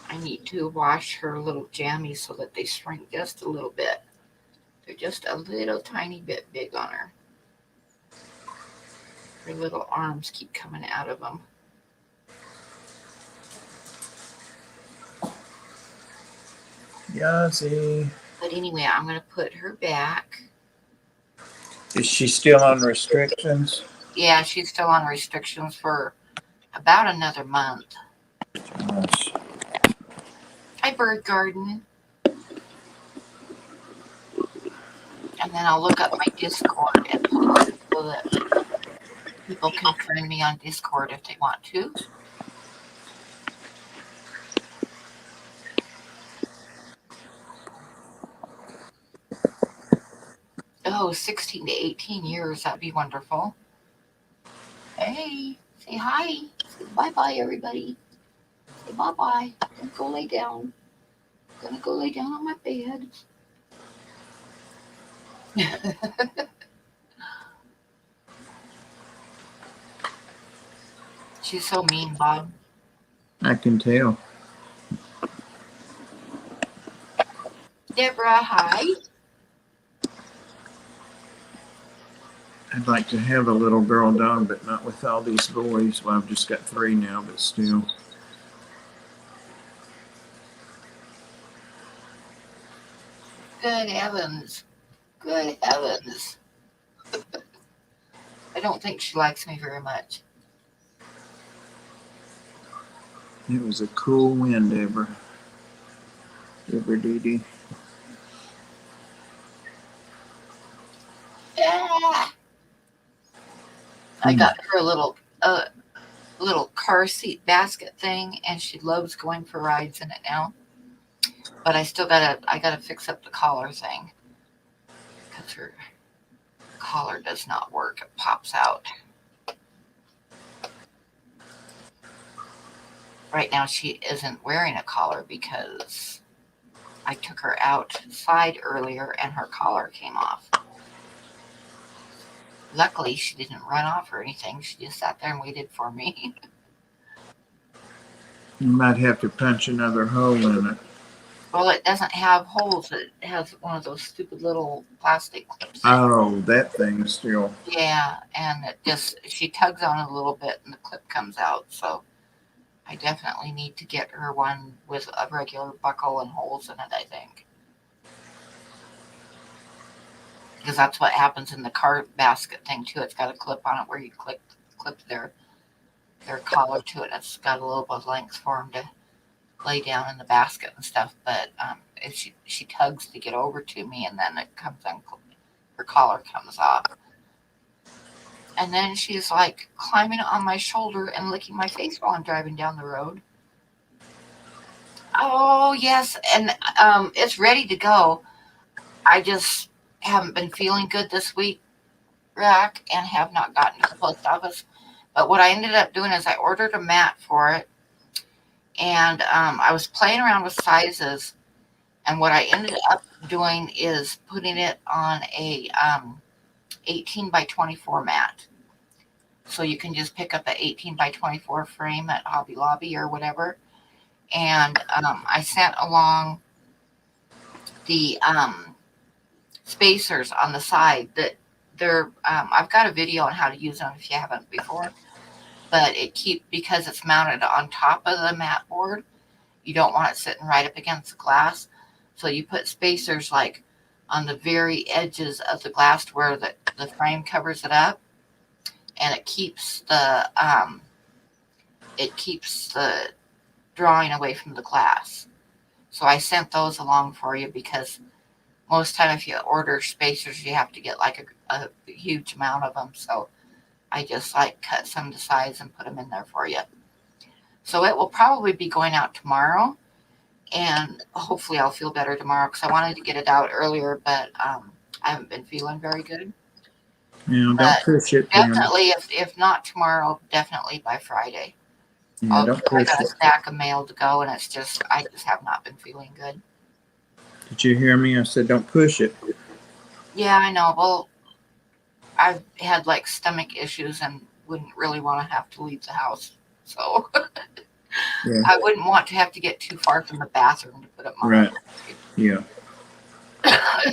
I need to wash her little jammies so that they shrink just a little bit. They're just a little tiny bit big on her. Her little arms keep coming out of them. Yazzie. But anyway, I'm going to put her back. Is she still on restrictions? Yeah, she's still on restrictions for about another month. Gosh. Hi, Bird Garden. And then I'll look up my Discord and post so that people can friend me on Discord if they want to. Oh, 16 to 18 years. That'd be wonderful. Hey, say hi. Say bye-bye, everybody. Say bye-bye. Don't go lay down. I'm gonna go lay down on my bed. She's so mean, Bob. I can tell. Deborah, hi. I'd like to have a little girl dog, but not with all these boys. Well, I've just got 3 now, but still. Good heavens. Good heavens. I don't think she likes me very much. It was a cool wind, Deborah. Deborah Dee Dee. Ah! I got her a little car seat basket thing, and she loves going for rides in it now. But I still gotta fix up the collar thing because her collar does not work. It pops out. Right now she isn't wearing a collar because I took her outside earlier and her collar came off. Luckily, she didn't run off or anything. She just sat there and waited for me. You might have to punch another hole in it. Well, it doesn't have holes. It has one of those stupid little plastic clips. Oh, that thing still. Yeah, and she tugs on it a little bit and the clip comes out. So I definitely need to get her one with a regular buckle and holes in it, I think. Because that's what happens in the car basket thing too. It's got a clip on it where you clip their collar to it. It's got a little bit of length for them to lay down in the basket and stuff. But if she tugs to get over to me, and then it comes on, her collar comes off, and then she's like climbing on my shoulder and licking my face while I'm driving down the road. Oh yes, and it's ready to go. I just haven't been feeling good this week, Rack, and have not gotten to the post office. But what I ended up doing is I ordered a mat for it, and I was playing around with sizes, and what I ended up doing is putting it on a 18 by 24 mat. So you can just pick up an 18 by 24 frame at Hobby Lobby or whatever. And I sent along the spacers on the side that they're I've got a video on how to use them if you haven't before, but because it's mounted on top of the mat board, you don't want it sitting right up against the glass, So you put spacers like on the very edges of the glass where the frame covers it up, and it keeps the drawing away from the glass. So I sent those along for you because most time if you order spacers, you have to get like a huge amount of them. So I just like cut some to size and put them in there for you. So it will probably be going out tomorrow, and hopefully I'll feel better tomorrow because I wanted to get it out earlier, but I haven't been feeling very good. Yeah, don't But push it, Pam. definitely, if not tomorrow, definitely by Friday. Yeah, don't I push got a it. stack of mail to go, and I just have not been feeling good. Did you hear me? I said don't push it. Yeah, I know. Well, I've had like stomach issues and wouldn't really want to have to leave the house. So Yeah. I wouldn't want to have to get too far from the bathroom to put up my Right. Yeah.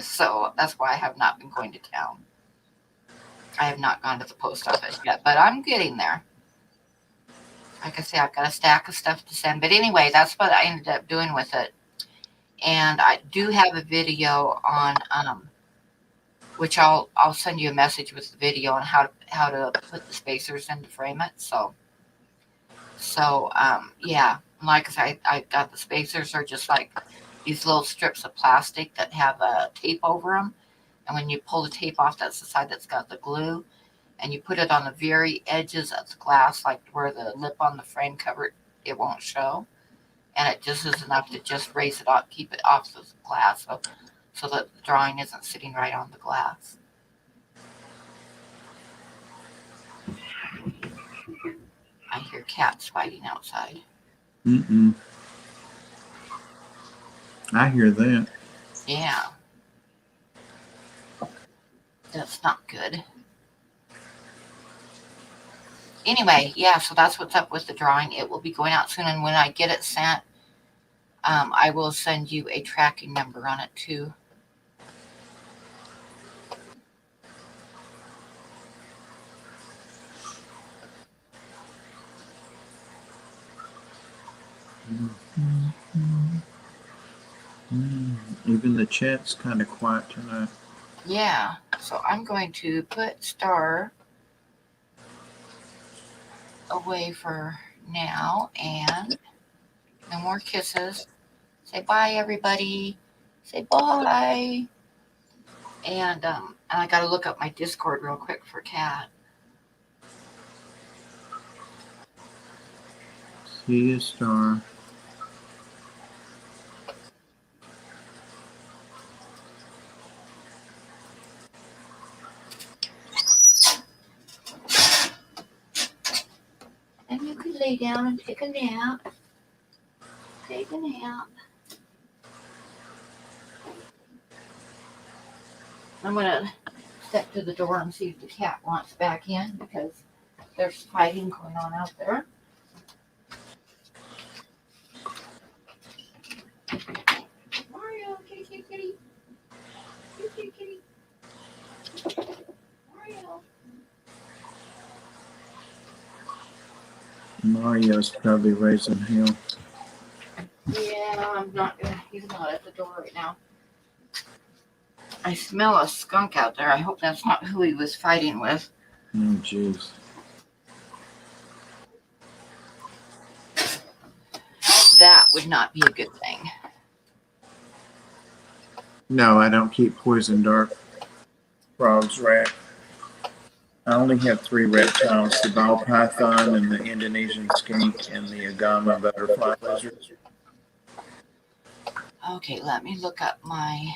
So that's why I have not been going to town. I have not gone to the post office yet, but I'm getting there. Like I say, I've got a stack of stuff to send. But anyway, that's what I ended up doing with it. And I do have a video on which I'll send you a message with the video on how to put the spacers in to frame it. So yeah, like I said, I got the spacers are just like these little strips of plastic that have a tape over them, and when you pull the tape off, that's the side that's got the glue, and you put it on the very edges of the glass, like where the lip on the frame cover it won't show, and it just is enough to just raise it up, keep it off the glass, so that the drawing isn't sitting right on the glass. I hear cats fighting outside. Mm-mm. I hear that. Yeah. That's not good. Anyway, yeah, so that's what's up with the drawing. It will be going out soon, and when I get it sent, I will send you a tracking number on it too. Even the chat's kind of quiet tonight. Yeah, so I'm going to put Star away for now, and no more kisses. Say bye, everybody. Say bye. And I got to look up my Discord real quick for Cat. See you, Star. And you can lay down and take a nap. Take a nap. I'm going to step to the door and see if the cat wants back in because there's fighting going on out there. Mario, kitty, kitty, kitty. Kitty, kitty, kitty. Mario. Mario's probably raising hell. Yeah, he's not at the door right now. I smell a skunk out there. I hope that's not who he was fighting with. Oh, jeez. That would not be a good thing. No, I don't keep poison dart frogs rat. I only have 3 reptiles, the ball python and the Indonesian skink and the agama butterfly lizard. Okay, let me look up my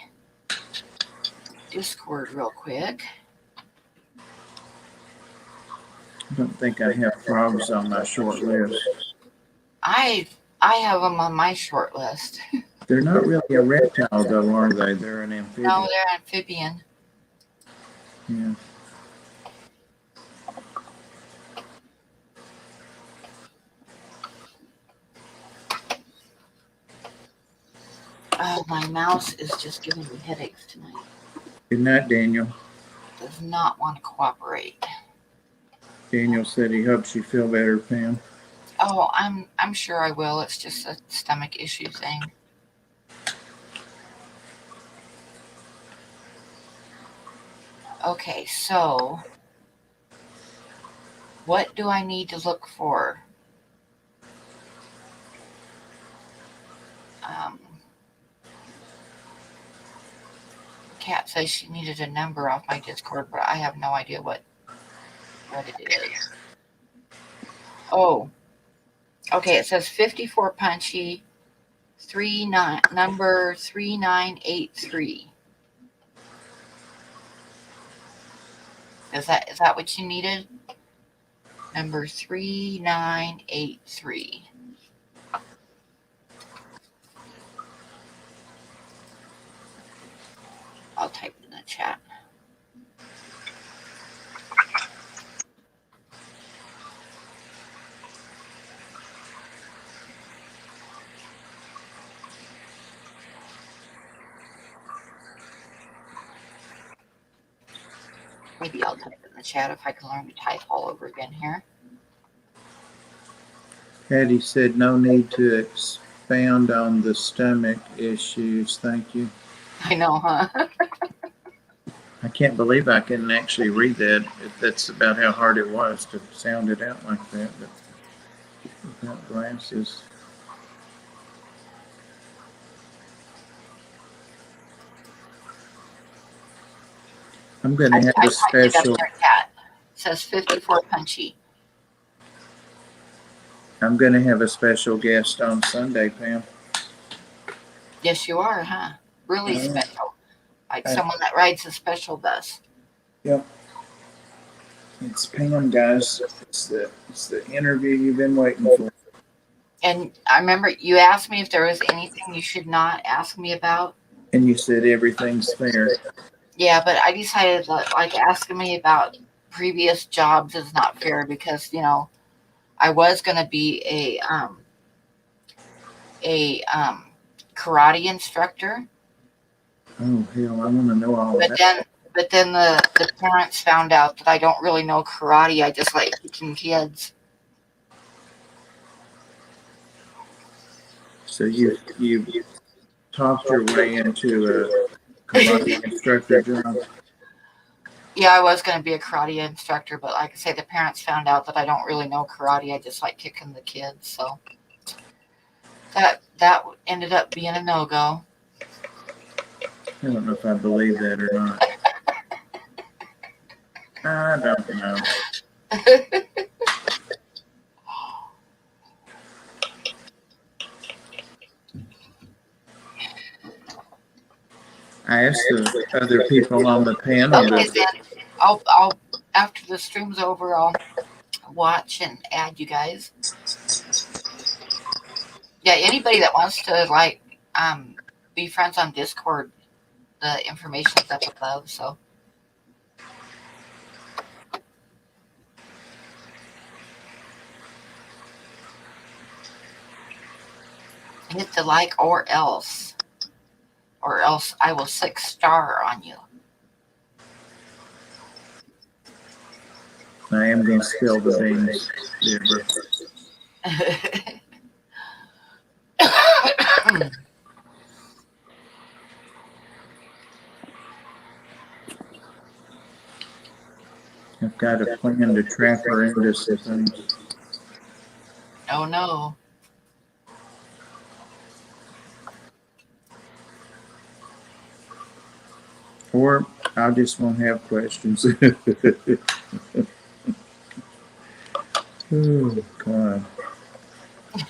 Discord real quick. I don't think I have frogs on my short list. I have them on my short list. They're not really a reptile, though, are they? They're an amphibian. No, they're amphibian. Yeah. Oh, my mouse is just giving me headaches tonight. Good night, Daniel. Does not want to cooperate. Daniel said he hopes you feel better, Pam. Oh, I'm sure I will. It's just a stomach issue thing. Okay, so what do I need to look for? Um, Kat says she needed a number off my Discord, but I have no idea what it is. Oh, okay. It says 54 Punchie, number 3983. Is that what you needed? Number 3983. I'll type it in the chat. Maybe I'll type it in the chat if I can learn to type all over again here. Patty said no need to expound on the stomach issues. Thank you. I know, huh? I can't believe I can actually read that. That's about how hard it was to sound it out like that, but without glasses. I'm going to have a special. It says 54 Punchie. I'm going to have a special guest on Sunday, Pam. Yes, you are, huh? Really special. Like someone that rides a special bus. Yep. It's Pam, guys. It's the interview you've been waiting for. And I remember you asked me if there was anything you should not ask me about. And you said everything's fair. Yeah, but I decided like asking me about previous jobs is not fair because, you know, I was going to be a karate instructor. Oh, hell, I want to know all that. But then the parents found out that I don't really know karate. I just like teaching kids. So you talked your way into a karate instructor job? Yeah, I was going to be a karate instructor, but like I say, the parents found out that I don't really know karate. I just like kicking the kids, so that ended up being a no-go. I don't know if I believe that or not. I don't know. I asked the other people on the panel. Okay, then I'll after the stream's over, I'll watch and add you guys. Yeah, anybody that wants to like be friends on Discord, the information's up above. So. Hit the like or else I will 6-star on you. I am going to spill the beans. I've got a plan to trap her into some things. Oh no. Or I just won't have questions. Oh, God.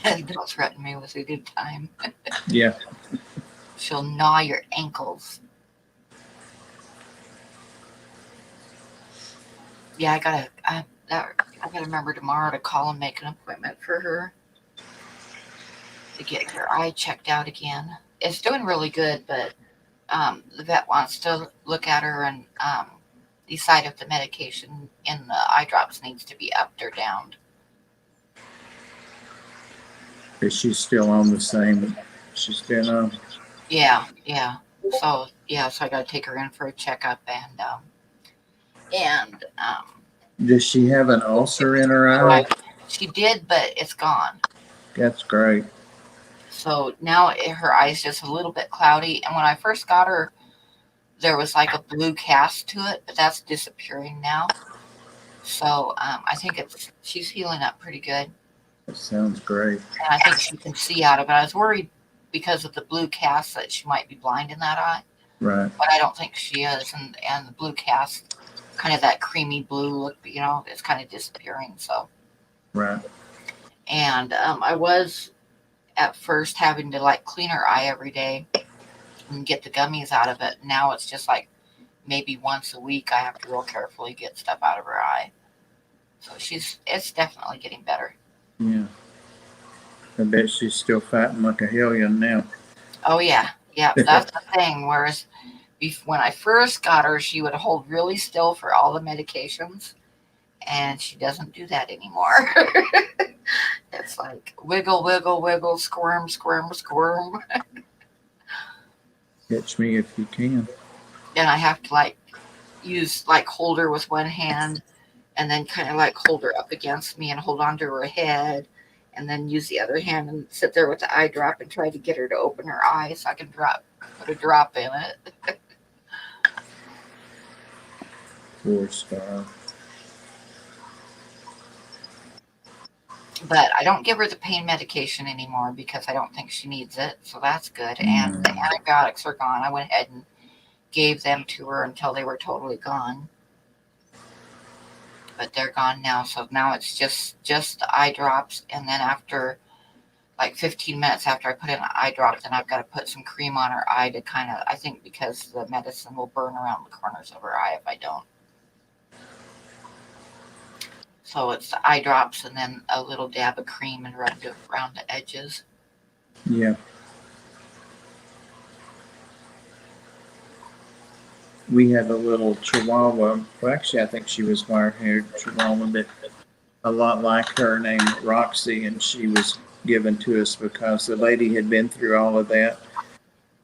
Don't threaten me with a good time. Yeah. She'll gnaw your ankles. Yeah, I gotta remember tomorrow to call and make an appointment for her to get her eye checked out again. It's doing really good, but the vet wants to look at her and decide if the medication in the eye drops needs to be upped or down. Is she still on the same? She's been on? Yeah. So I got to take her in for a checkup and does she have an ulcer in her eye? She did, but it's gone. That's great. So now her eye's just a little bit cloudy. And when I first got her, there was like a blue cast to it, but that's disappearing now. So I think she's healing up pretty good. That sounds great. And I think she can see out of it. I was worried because of the blue cast that she might be blind in that eye, Right. but I don't think she is. And the blue cast, kind of that creamy blue look, it's kind of disappearing. So Right. and I was at first having to like clean her eye every day and get the gummies out of it. Now it's just like maybe once a week I have to real carefully get stuff out of her eye. So it's definitely getting better. Yeah. I bet she's still fighting like a hellion now. Oh yeah, yeah. That's the thing. Whereas when I first got her, she would hold really still for all the medications, and she doesn't do that anymore. It's like wiggle, wiggle, wiggle, squirm, squirm, squirm. Catch me if you can. And I have to hold her with one hand, and then kind of like hold her up against me and hold onto her head, and then use the other hand and sit there with the eye drop and try to get her to open her eyes so I can put a drop in it. Poor Star. But I don't give her the pain medication anymore because I don't think she needs it. So that's good. And the antibiotics are gone. I went ahead and gave them to her until they were totally gone. But they're gone now. So now it's just the eye drops. And then after like 15 minutes after I put in an eye drop, then I've got to put some cream on her eye to I think because the medicine will burn around the corners of her eye if I don't. So it's the eye drops and then a little dab of cream and rub it around the edges. Yeah. We had a little Chihuahua. Well, actually, I think she was wire-haired Chihuahua, but a lot like her, named Roxy, and she was given to us because the lady had been through all of that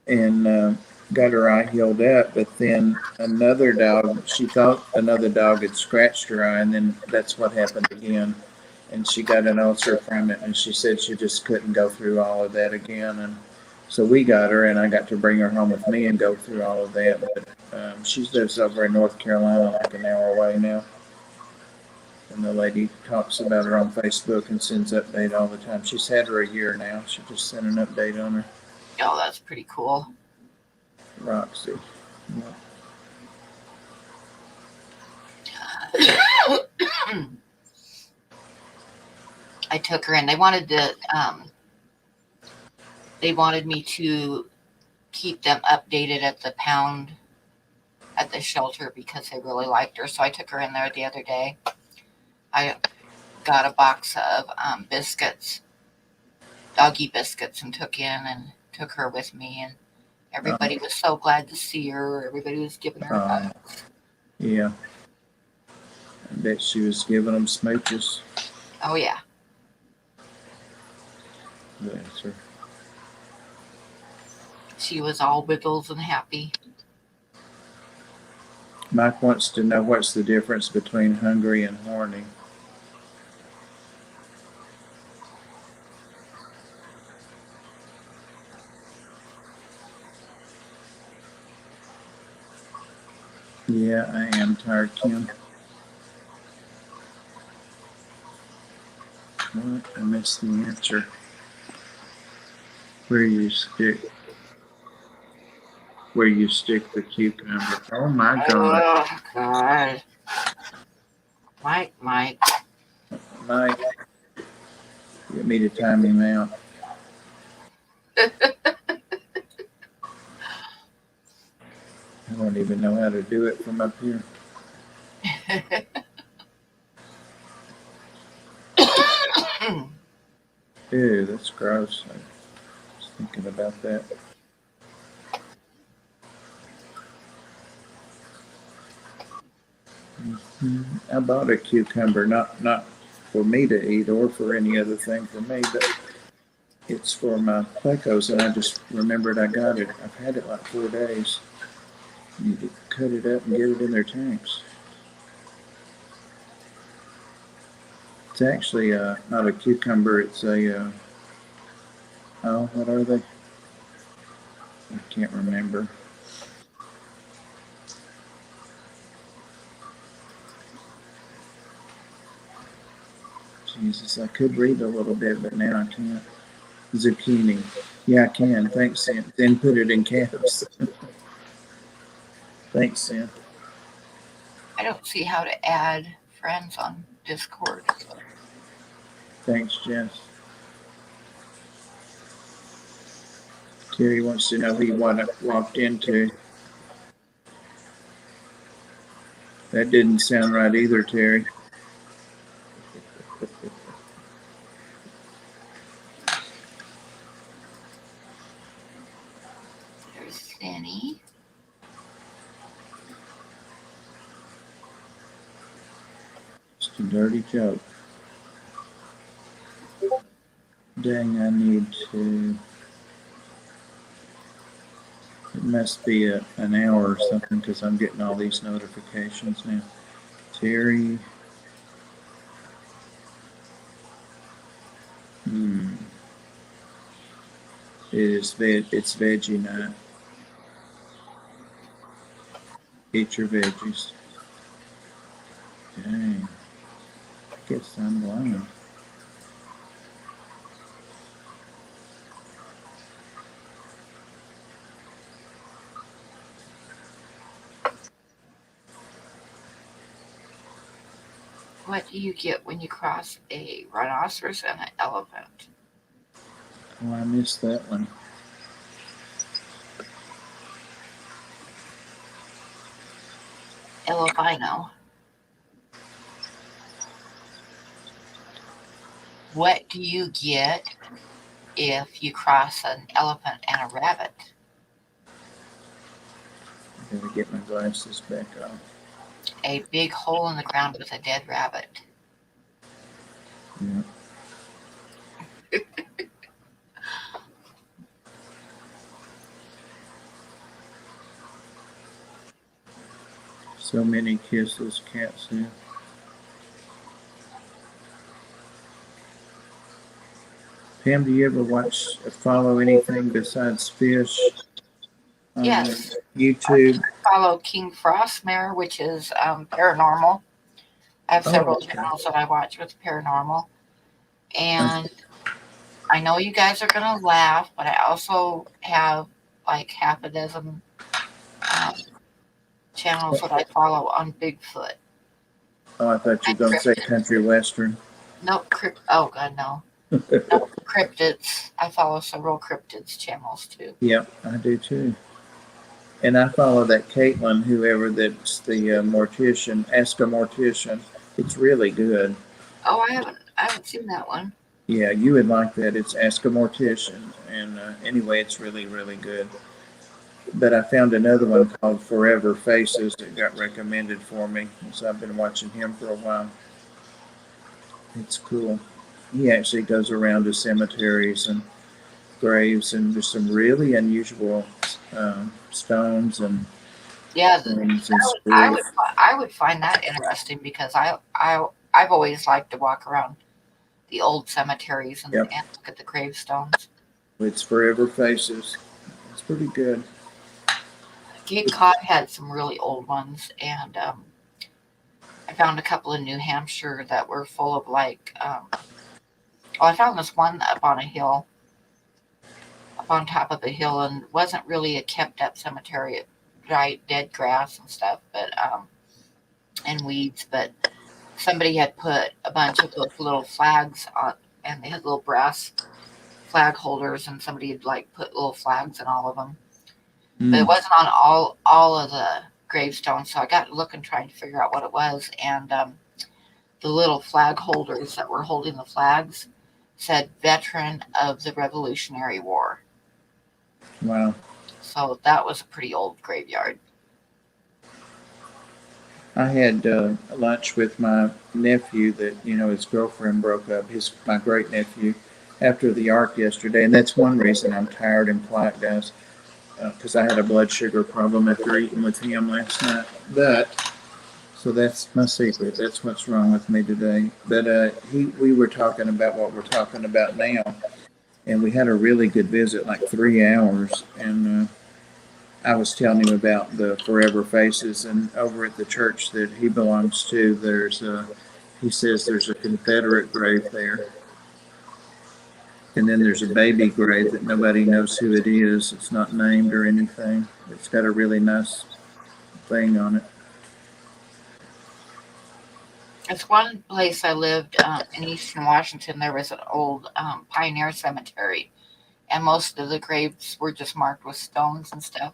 and got her eye healed up. But then another dog, she thought another dog had scratched her eye, and then that's what happened again. And she got an ulcer from it, and she said she just couldn't go through all of that again. And so we got her, and I got to bring her home with me and go through all of that. But she lives over in North Carolina, like an hour away now. And the lady talks about her on Facebook and sends update all the time. She's had her a year now. She just sent an update on her. Oh, that's pretty cool. Roxy. Yeah. I took her in. They wanted me to keep them updated at the pound at the shelter because they really liked her. So I took her in there the other day. I got a box of biscuits, doggy biscuits, and took her with me. And everybody was so glad to see her. Everybody was giving her hugs. Yeah. I bet she was giving them smooches. Oh, yeah. Bless her. She was all wiggles and happy. Mike wants to know what's the difference between hungry and horny. Yeah, I am tired, Kim. What? I missed the answer. Where you stick the cucumber. Oh my God. Oh, God. Mike. Mike, get me to time him out. I don't even know how to do it from up here. Ew, that's gross. I was thinking about that. I bought a cucumber, not for me to eat or for any other thing for me, but it's for my plecos, and I just remembered I got it. I've had it like 4 days. You need to cut it up and get it in their tanks. It's actually not a cucumber, it's a, what are they? I can't remember. Jesus, I could read a little bit, but now I can't. Zucchini. Yeah, I can. Thanks, Sam. Then put it in caps. Thanks, Sam. I don't see how to add friends on Discord. Thanks, Jess. Terry wants to know who you walked into. That didn't sound right either, Terry. There's Fanny. Just a dirty joke. Dang, I need to. It must be an hour or something because I'm getting all these notifications now. Terry. It's veggie night. Eat your veggies. Dang. Guess I'm blind. What do you get when you cross a rhinoceros and an elephant? Oh, I missed that one. Elevino. What do you get if you cross an elephant and a rabbit? I gotta get my glasses back on. A big hole in the ground with a dead rabbit. Yeah. So many kisses, cats have. Pam, do you ever follow anything besides fish on Yes. YouTube? I follow King Frostmare, which is paranormal. I have several okay. channels that I watch with paranormal. And I know you guys are going to laugh, but I also have like half a dozen channels that I follow on Bigfoot. Oh, I thought you were going to say country western. Nope. Oh, God, no. Nope, cryptids. I follow several cryptids channels too. Yep, I do too. And I follow that Caitlin, whoever that's the mortician, Ask a Mortician. It's really good. Oh, I haven't seen that one. Yeah, you would like that. It's Ask a Mortician. And anyway, it's really, really good. But I found another one called Forever Faces that got recommended for me. So I've been watching him for a while. It's cool. He actually goes around to cemeteries and graves and there's some really unusual stones and things and I would find that interesting because I've always liked to walk around the old cemeteries and, Yep. and look at the gravestones. It's Forever Faces. It's pretty good. Cape Cod had some really old ones, and I found a couple in New Hampshire that were full of like. I found this one up on a hill, up on top of a hill, and wasn't really a kept up cemetery. It dried dead grass and stuff, but and weeds. But somebody had put a bunch of those little flags on, and they had little brass flag holders, and somebody had like put little flags in all of them. But it wasn't on all of the gravestones, so I got looking trying to figure out what it was, and the little flag holders that were holding the flags said veteran of the Revolutionary War. Wow. So that was a pretty old graveyard. I had lunch with my nephew that, his girlfriend broke up, my great nephew, after the Ark yesterday. And that's one reason I'm tired and quiet, guys, because I had a blood sugar problem after eating with him last night. So that's my secret. That's what's wrong with me today. But we were talking about what we're talking about now. And we had a really good visit, like 3 hours. And I was telling him about the Forever Faces. And over at the church that he belongs to, there's he says there's a Confederate grave there. And then there's a baby grave that nobody knows who it is. It's not named or anything. It's got a really nice thing on it. It's one place I lived in Eastern Washington. There was an old pioneer cemetery, and most of the graves were just marked with stones and stuff.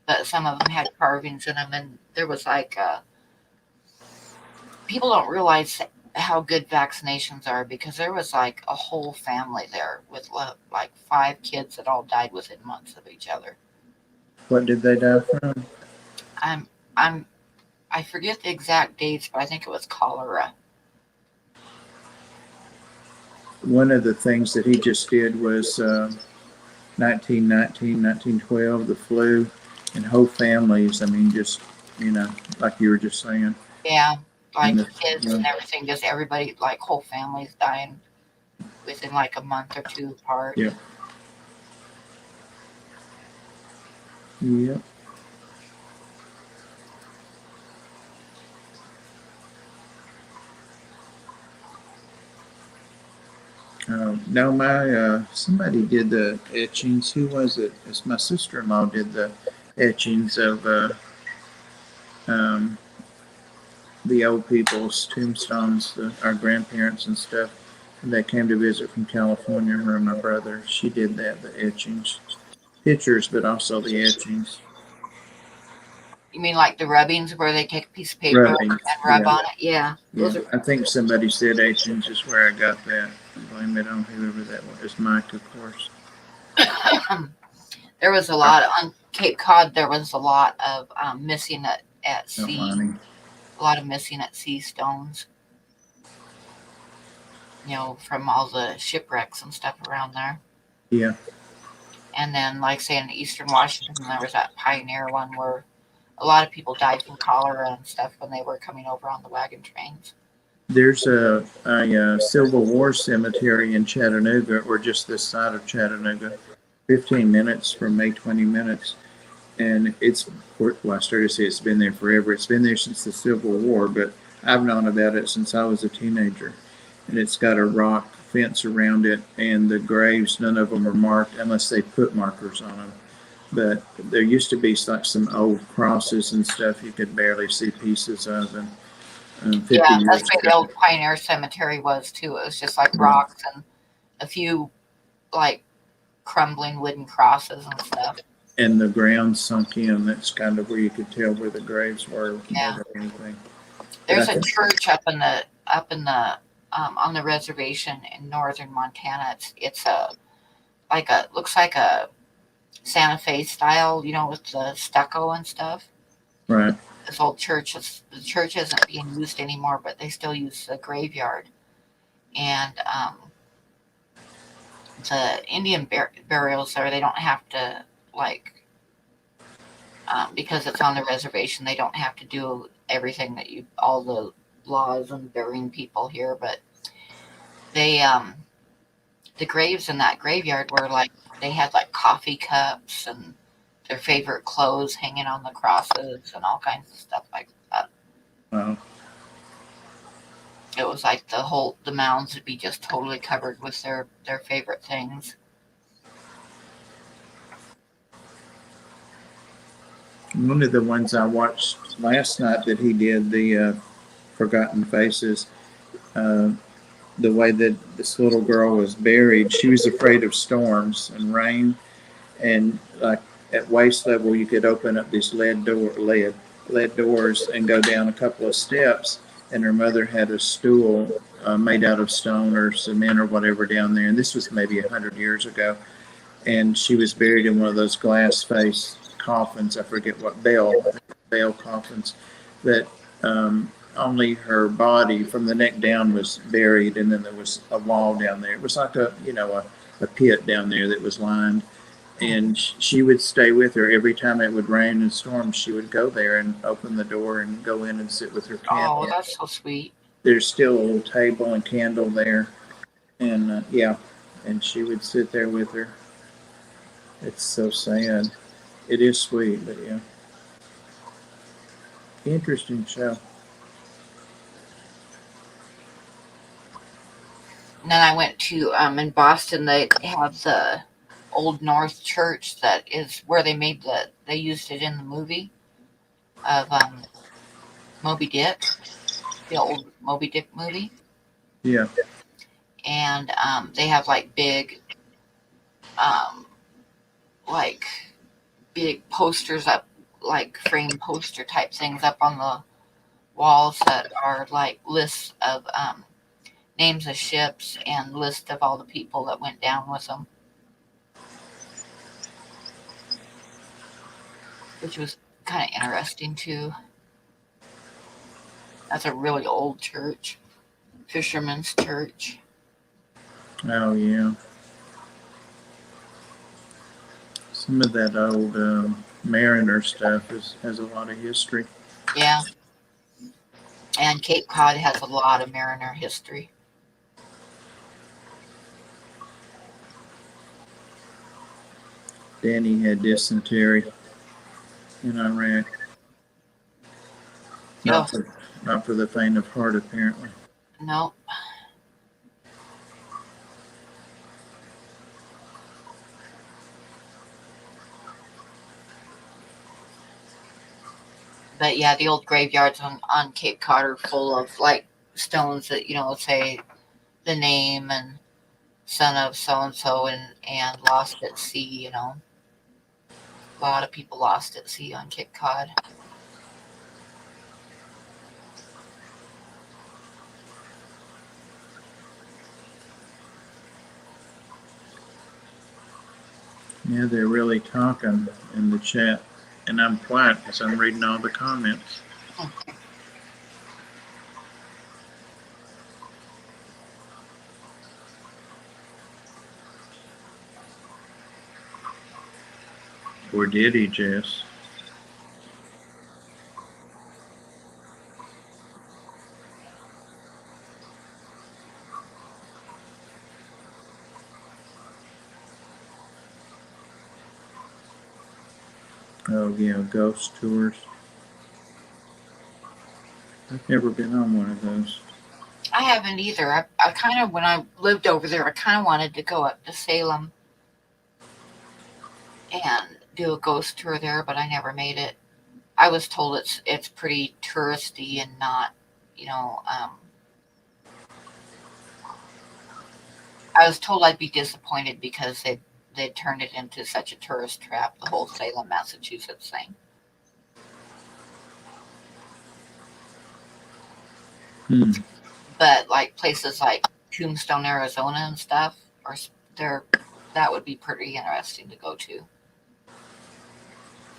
But some of them had carvings in them, and there was like people don't realize how good vaccinations are because there was like a whole family there with like 5 kids that all died within months of each other. What did they die from? I'm I'm I forget the exact dates, but I think it was cholera. One of the things that he just did was 1919, 1912, the flu, and whole families. I mean, just, like you were just saying. Yeah, like And the kids and everything, just everybody, like whole families dying within like a month or two apart. Yeah. Yep. No, my somebody did the etchings. Who was it? It's my sister-in-law did the etchings of um, the old people's tombstones, our grandparents and stuff. And they came to visit from California. Her and my brother. She did that, the etchings, pictures, but also the etchings. You mean like the rubbings where they take a piece of paper Rubbing, and rub yeah. on it? Yeah, those Yeah, I think somebody said etchings is where I got that. Blame it on whoever that was. It's Mike, of course. are. There was a lot on Cape Cod. There was a lot of missing at Don't sea. mind me. A lot of missing at sea stones. From all the shipwrecks and stuff around there. Yeah. And then, like say in Eastern Washington, there was that pioneer one where a lot of people died from cholera and stuff when they were coming over on the wagon trains. There's a Civil War cemetery in Chattanooga, or just this side of Chattanooga, 15 minutes from me, 20 minutes. And I started to say it's been there forever. It's been there since the Civil War, but I've known about it since I was a teenager. And it's got a rock fence around it, and the graves, none of them are marked unless they put markers on them. But there used to be like some old crosses and stuff you could barely see pieces of. And 50 Yeah, years that's where the ago. old pioneer cemetery was too. It was just like rocks and a few like crumbling wooden crosses and stuff. And the ground sunk in. That's kind of where you could tell where the graves were Yeah. more than anything. There's a church up in the on the reservation in northern Montana. It's looks like a Santa Fe style, with the stucco and stuff. Right. This old church the church isn't being used anymore, but they still use the graveyard. And the Indian burials there, they don't have to because it's on the reservation, they don't have to do everything all the laws and burying people here, but they the graves in that graveyard were they had like coffee cups and their favorite clothes hanging on the crosses and all kinds of stuff like that. Wow. It was like the mounds would be just totally covered with their favorite things. One of the ones I watched last night that he did, the Forgotten Faces, the way that this little girl was buried, she was afraid of storms and rain. And like at waist level, you could open up these lead doors and go down a couple of steps. And her mother had a stool made out of stone or cement or whatever down there. And this was maybe 100 years ago. And she was buried in one of those glass face coffins. I forget what bell coffins. That only her body from the neck down was buried, and then there was a wall down there. It was like a pit down there that was lined. And she would stay with her every time it would rain and storm. She would go there and open the door and go in and sit with her cat. Oh, that's so sweet. There's still a little table and candle there, and and she would sit there with her. It's so sad. It is sweet, but yeah, interesting show. And then I went to in Boston. They have the Old North Church that is where they made they used it in the movie of Moby Dick, the old Moby Dick movie, Yeah. and they have like um, like big posters up, like frame poster type things up on the walls that are like lists of names of ships and list of all the people that went down with them, which was kind of interesting too. That's a really old church, fisherman's church. Oh, yeah. Some of that old Mariner stuff has a lot of history. Yeah, and Cape Cod has a lot of mariner history. Danny had dysentery in Iraq. Oh, Not for the faint of heart, apparently. no. But yeah, the old graveyards on Cape Cod are full of like stones that, say the name and son of so and so and lost at sea. A lot of people lost at sea on Cape Cod. Yeah, they're really talking in the chat. And I'm quiet because I'm reading all the comments. Or did he, Jess? Oh, yeah, ghost tours. I've never been on one of those. I haven't either. I kind of, when I lived over there, I kind of wanted to go up to Salem and do a ghost tour there, but I never made it. I was told it's pretty touristy and not, you know, I was told I'd be disappointed because they turned it into such a tourist trap, the whole Salem, Massachusetts thing. Hmm. But like places like Tombstone, Arizona and stuff, or there, that would be pretty interesting to go to.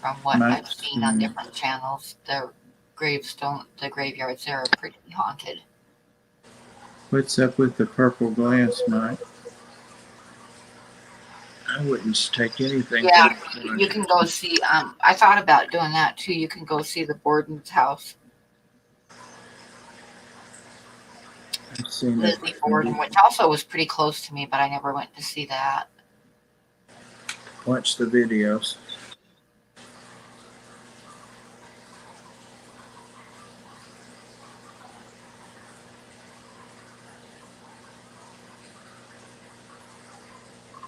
From what I've seen on different channels, the graveyards there are pretty haunted. What's up with the purple glass, Mike? I wouldn't take anything. Yeah, you can go see. I thought about doing that too. You can go see the Borden's house, I've seen Lizzie Borden, which also was pretty close to me, but I never went to see that. Watch the videos.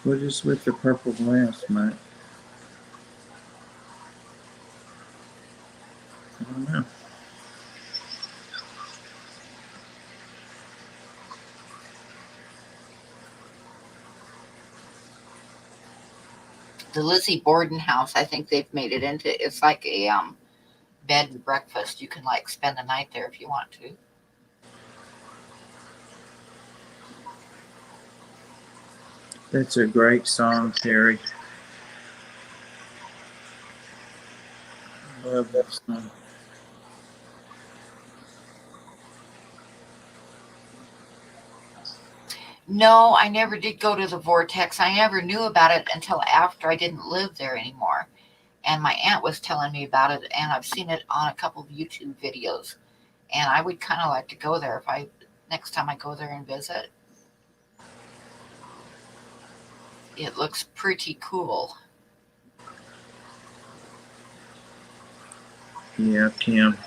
What is with the purple glass, Mike? I don't know. The Lizzie Borden house, I think they've made it into. It's like a bed and breakfast. You can like spend the night there if you want to. That's a great song, Terry. I love that song. No, I never did go to the Vortex. I never knew about it until after I didn't live there anymore. And my aunt was telling me about it, and I've seen it on a couple of YouTube videos. And I would kind of like to go there if next time I go there and visit. It looks pretty cool. Yeah, Kim.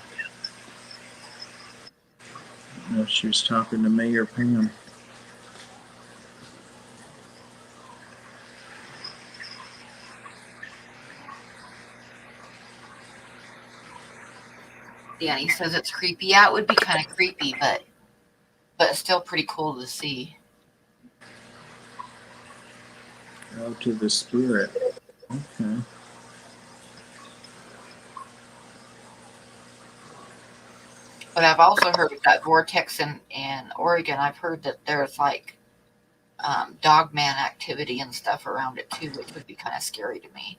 I don't know if she was talking to me or Pam. Danny says it's creepy. Yeah, it would be kind of creepy, but still pretty cool to see. Go to the spirit. Okay. But I've also heard of that vortex in Oregon. I've heard that there's like dogman activity and stuff around it too, which would be kind of scary to me.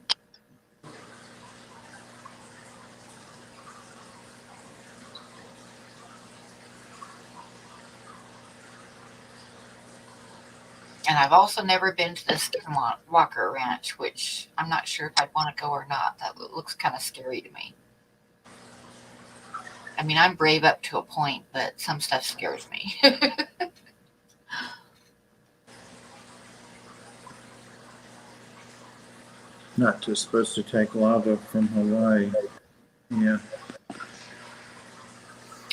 And I've also never been to the Skinwalker Ranch, which I'm not sure if I'd want to go or not. That looks kind of scary to me. I mean, I'm brave up to a point, but some stuff scares me. Not just supposed to take lava from Hawaii. Yeah.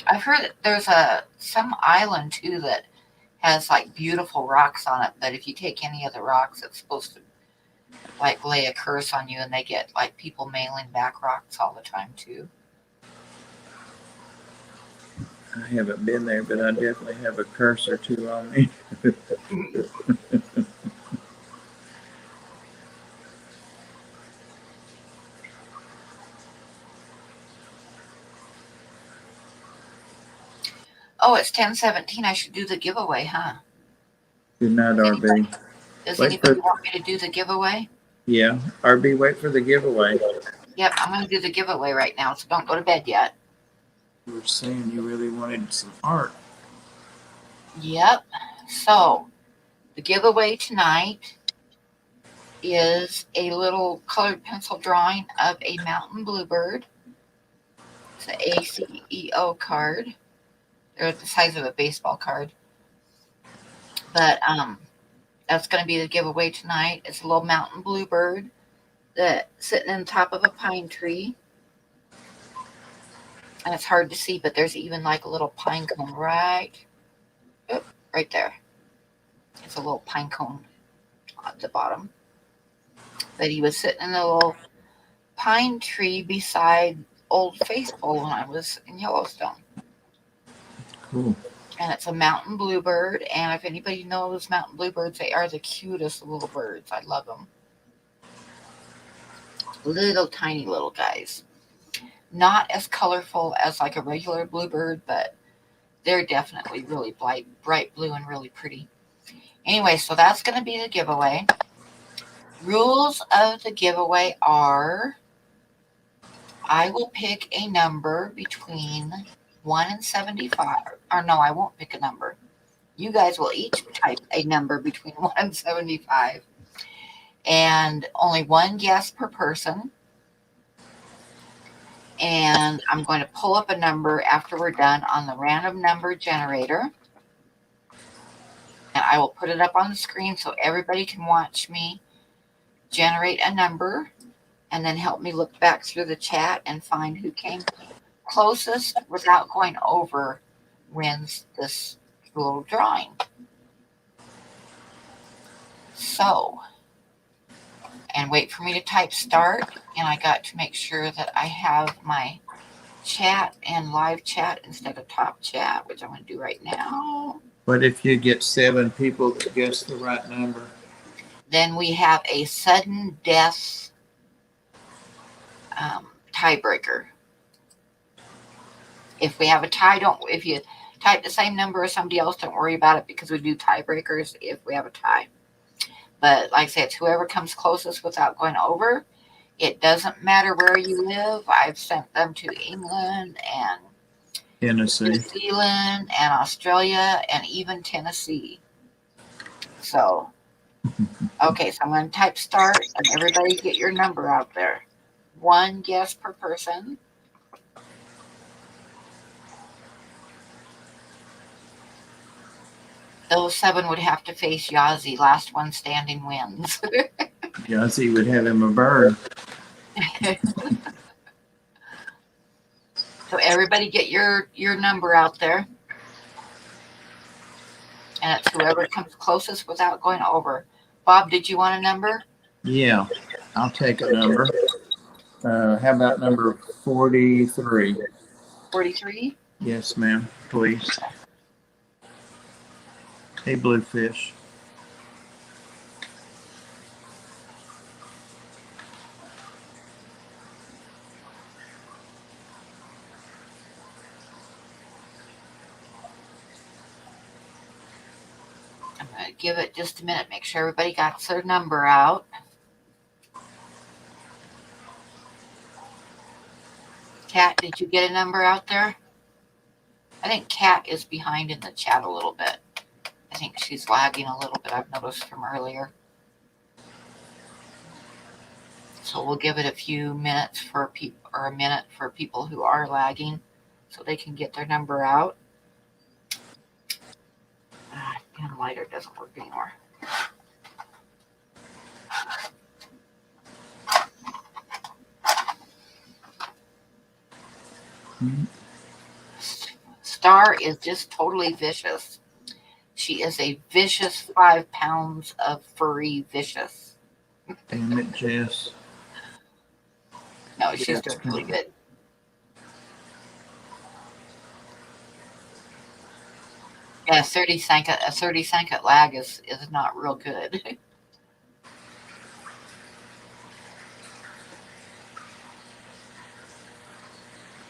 I've heard that there's some island too that has like beautiful rocks on it, but if you take any of the rocks, it's supposed to like lay a curse on you, and they get like people mailing back rocks all the time too. I haven't been there, but I definitely have a curse or two on me. Oh, it's 10:17. I should do the giveaway, huh? Good night, RB. Does Wait anybody for- want me to do the giveaway? Yeah, RB, wait for the giveaway. Yep, I'm going to do the giveaway right now, so don't go to bed yet. You were saying you really wanted some art. Yep. So, the giveaway tonight is a little colored pencil drawing of a mountain bluebird. It's an ACEO card. They're the size of a baseball card. But that's going to be the giveaway tonight. It's a little mountain bluebird that's sitting on top of a pine tree. And it's hard to see, but there's even like a little pine cone right there. It's a little pine cone at the bottom. But he was sitting in a little pine tree beside Old Faithful when I was in Yellowstone. Cool. And it's a mountain bluebird. And if anybody knows mountain bluebirds, they are the cutest little birds. I love them. Little tiny little guys. Not as colorful as like a regular bluebird, but they're definitely really bright blue and really pretty. Anyway, so that's going to be the giveaway. Rules of the giveaway are I will pick a number between 1 and 75. Or no, I won't pick a number. You guys will each type a number between 1 and 75. And only one guess per person. And I'm going to pull up a number after we're done on the random number generator. And I will put it up on the screen so everybody can watch me generate a number and then help me look back through the chat and find who came closest without going over wins this little drawing. So, and wait for me to type start. And I got to make sure that I have my chat and live chat instead of top chat, which I'm going to do right now. What if you get 7 people to guess the right number? Then we have a sudden death tiebreaker. If we have a tie, if you type the same number as somebody else, don't worry about it because we do tiebreakers if we have a tie. But like I said, it's whoever comes closest without going over. It doesn't matter where you live. I've sent them to England and Tennessee, New Zealand and Australia and even Tennessee. So, okay, so I'm going to type start and everybody get your number out there. One guess per person. Those 7 would have to face Yazzie. Last one standing wins. Yazzie would have him a bird. So everybody get your number out there. And it's whoever comes closest without going over. Bob, did you want a number? Yeah, I'll take a number. How about number 43? 43? Yes, ma'am. Please. Hey, Bluefish. I'm going to give it just a minute, make sure everybody got their number out. Kat, did you get a number out there? I think Kat is behind in the chat a little bit. I think she's lagging a little bit, I've noticed from earlier. So we'll give it a few minutes for people, or a minute for people who are lagging so they can get their number out. Damn lighter doesn't work anymore. Star is just totally vicious. She is a vicious 5 pounds of furry vicious. Damn it, Jess. No, she's doing really good. Yeah, 30-second lag is not real good.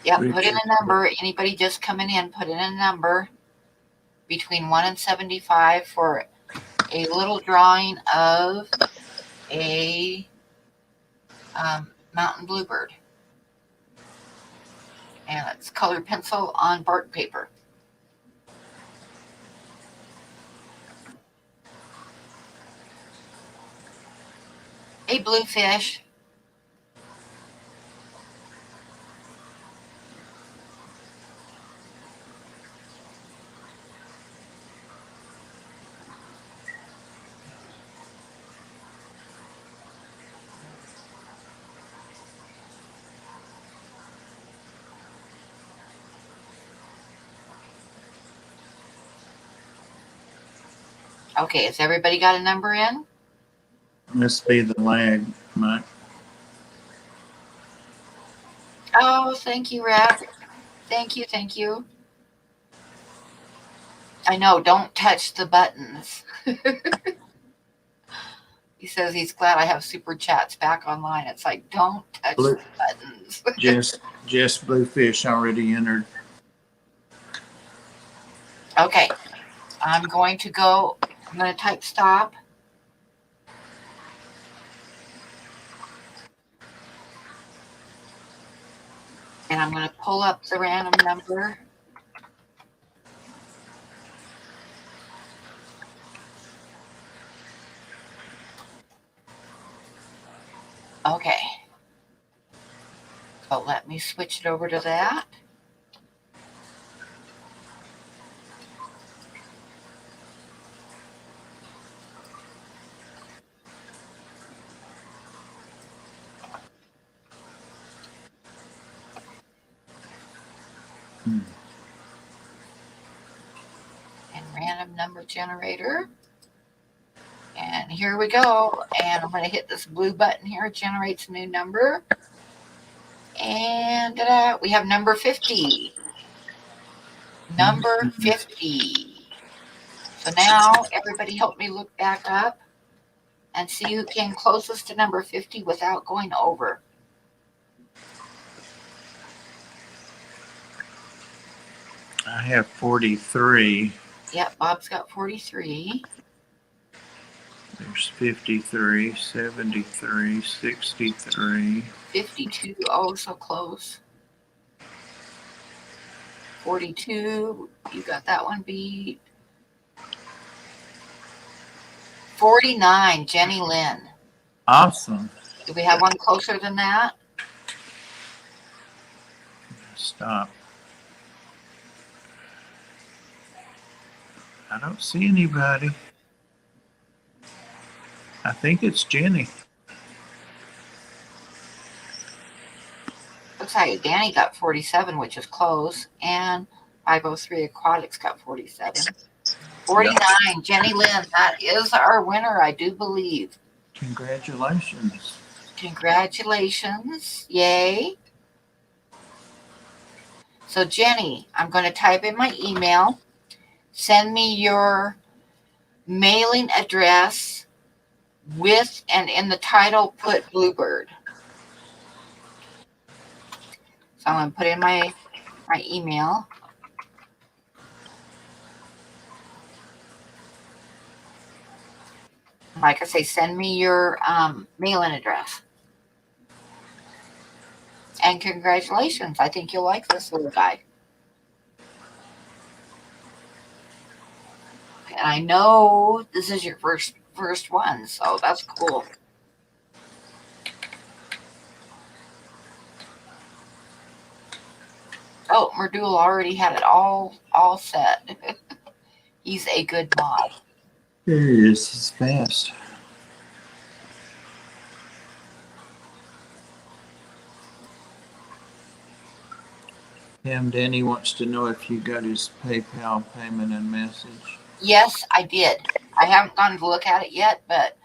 Yep, put in a number. Anybody just coming in, put in a number between 1 and 75 for a little drawing of a mountain bluebird. And it's colored pencil on bark paper. Hey, Bluefish. Okay, has everybody got a number in? Must be the lag, Mike. Oh, thank you, Rat. Thank you, thank you. I know, don't touch the buttons. He says he's glad I have super chats back online. It's like, don't touch the buttons. Jess Bluefish already entered. Okay, I'm going to type stop. And I'm going to pull up the random number. Okay. So let me switch it over to that. And random number generator. And here we go. And I'm going to hit this blue button here. It generates a new number. And we have number 50. Number 50. So now everybody help me look back up and see who came closest to number 50 without going over. I have 43. Yep, Bob's got 43. There's 53, 73, 63. 52, oh, so close. 42, you got that one beat. 49, Jenny Lynn. Awesome. Do we have one closer than that? Stop. I don't see anybody. I think it's Jenny. Looks like Danny got 47, which is close, and 503 Aquatics got 47. 49, yep. Jenny Lynn, that is our winner, I do believe. Congratulations. Congratulations. Yay. So Jenny, I'm going to type in my email. Send me your mailing address with, and in the title put Bluebird. So I'm going to put in my email. Like I say, send me your mailing address. And congratulations. I think you'll like this little guy. And I know this is your first one, so that's cool. Oh, Merdul already had it all set. He's a good mod. There he is. He's fast. Danny wants to know if you got his PayPal payment and message. Yes, I did. I haven't gone to look at it yet, but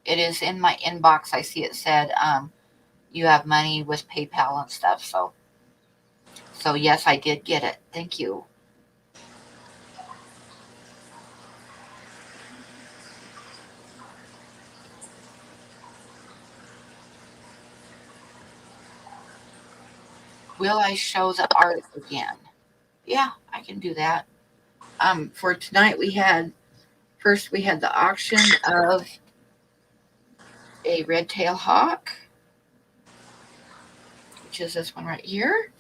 it is in my inbox. I see it said you have money with PayPal and stuff. So yes, I did get it. Thank you. Will I show the art again? Yeah, I can do that. For tonight we had the auction of a red-tailed hawk, which is this one right here.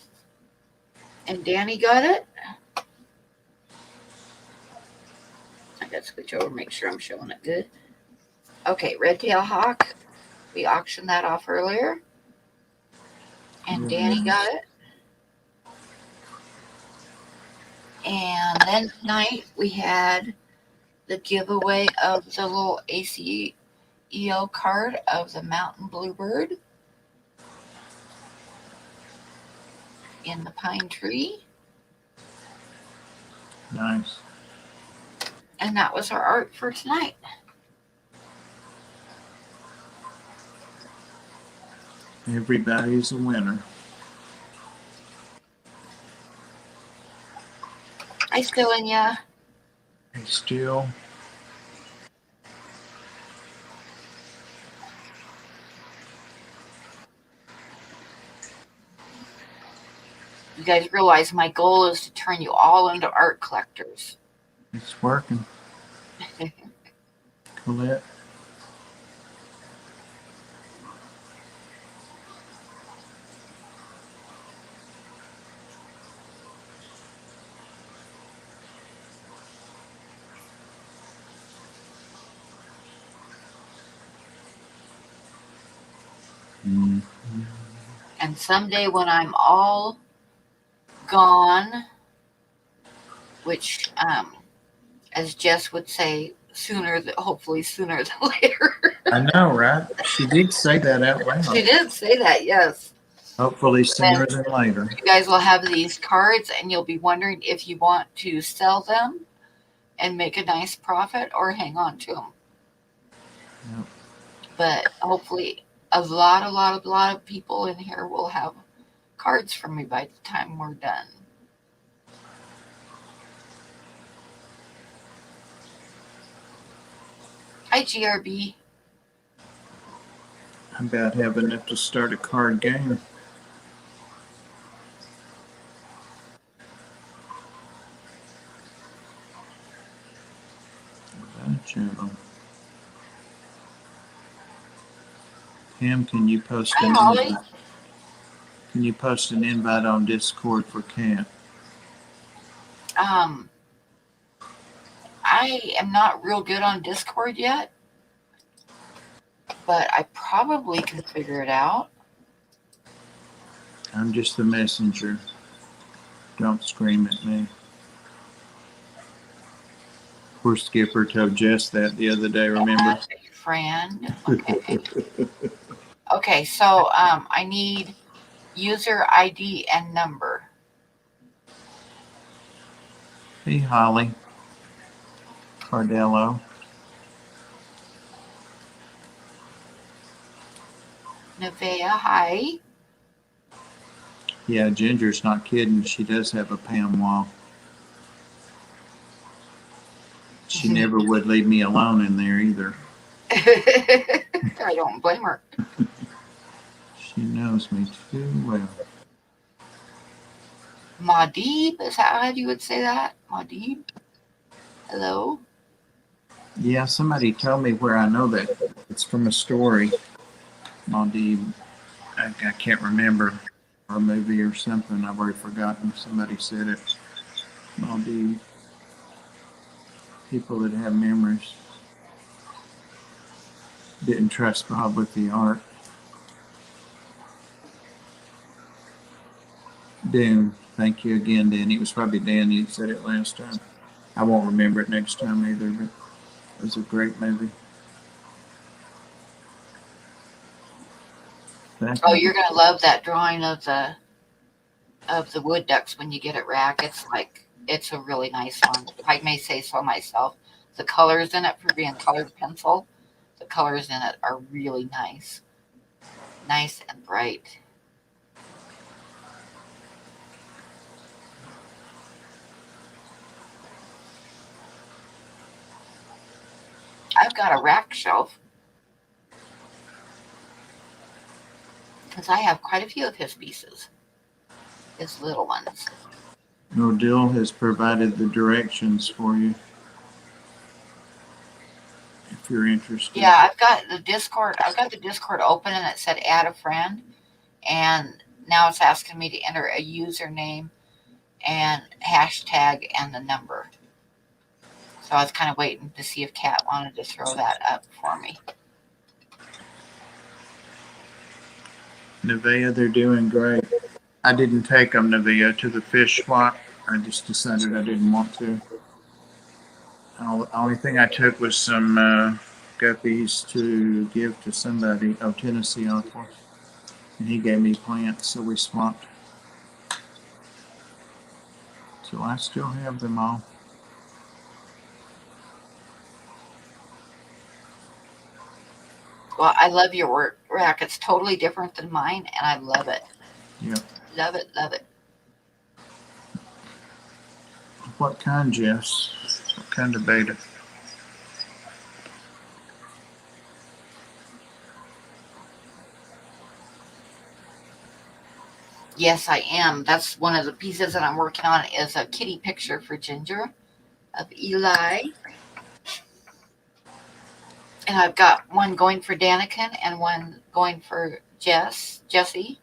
And Danny got it. I gotta switch over, make sure I'm showing it good. Okay, red-tailed hawk. We auctioned that off earlier. And Danny got it. And then tonight we had the giveaway of the little ACEO card of the Mountain Bluebird in the pine tree. Nice. And that was our art for tonight. Everybody's a winner. Hi, Stellinia. Hey, still. You guys realize my goal is to turn you all into art collectors. It's working. Colette. Mm-hmm. And someday when I'm all gone, which, as Jess would say, hopefully sooner than later. I know, right? She did say that out loud. She did say that, yes. Hopefully sooner than later. You guys will have these cards and you'll be wondering if you want to sell them and make a nice profit or hang on to them. Yep. But hopefully a lot of people in here will have cards from me by the time we're done. Hi, GRB. I'm about having enough to start a card game. Channel. Pam, can you post an invite? Can you post an invite on Discord for Kat? I am not real good on Discord yet, but I probably can figure it out. I'm just the messenger. Don't scream at me. Poor Skipper told Jess that the other day, remember? Friend. Okay. Okay, so I need user ID and number. Hey, Holly. Cardello. Nevea, hi. Yeah, Ginger's not kidding. She does have a Pam wall. She never would leave me alone in there either. I don't blame her. She knows me too well. Maudib, is that how you would say that? Maudib? Hello? Yeah, somebody told me where I know that. It's from a story. Maldives. I can't remember. Or a movie or something. I've already forgotten. Somebody said it. Maldives. People that have memories. Didn't trust Bob with the art. Dune. Thank you again, Danny. It was probably Danny that said it last time. I won't remember it next time either, but it was a great movie. Oh, you're gonna love that drawing of the wood ducks when you get it rack. It's a really nice one. If I may say so myself. The colors in it, for being colored pencil, the colors in it are really nice. Nice and bright. I've got a rack shelf because I have quite a few of his pieces. His little ones. Nordell has provided the directions for you if you're interested. Yeah, I've got the Discord. I've got the Discord open and it said add a friend, and now it's asking me to enter a username and hashtag and the number. So I was kind of waiting to see if Kat wanted to throw that up for me. Nevaeh, they're doing great. I didn't take them, Nevaeh, to the fish swap. I just decided I didn't want to. The only thing I took was some guppies to give to somebody. Oh, Tennessee uncle. And he gave me plants, so we swapped. So I still have them all. Well, I love your work rack. It's totally different than mine, and I love it. Yep. Love it, love it. What kind, Jess? What kind of beta? Yes, I am. That's one of the pieces that I'm working on is a kitty picture for Ginger of Eli. And I've got one going for Daniken and one going for Jessie.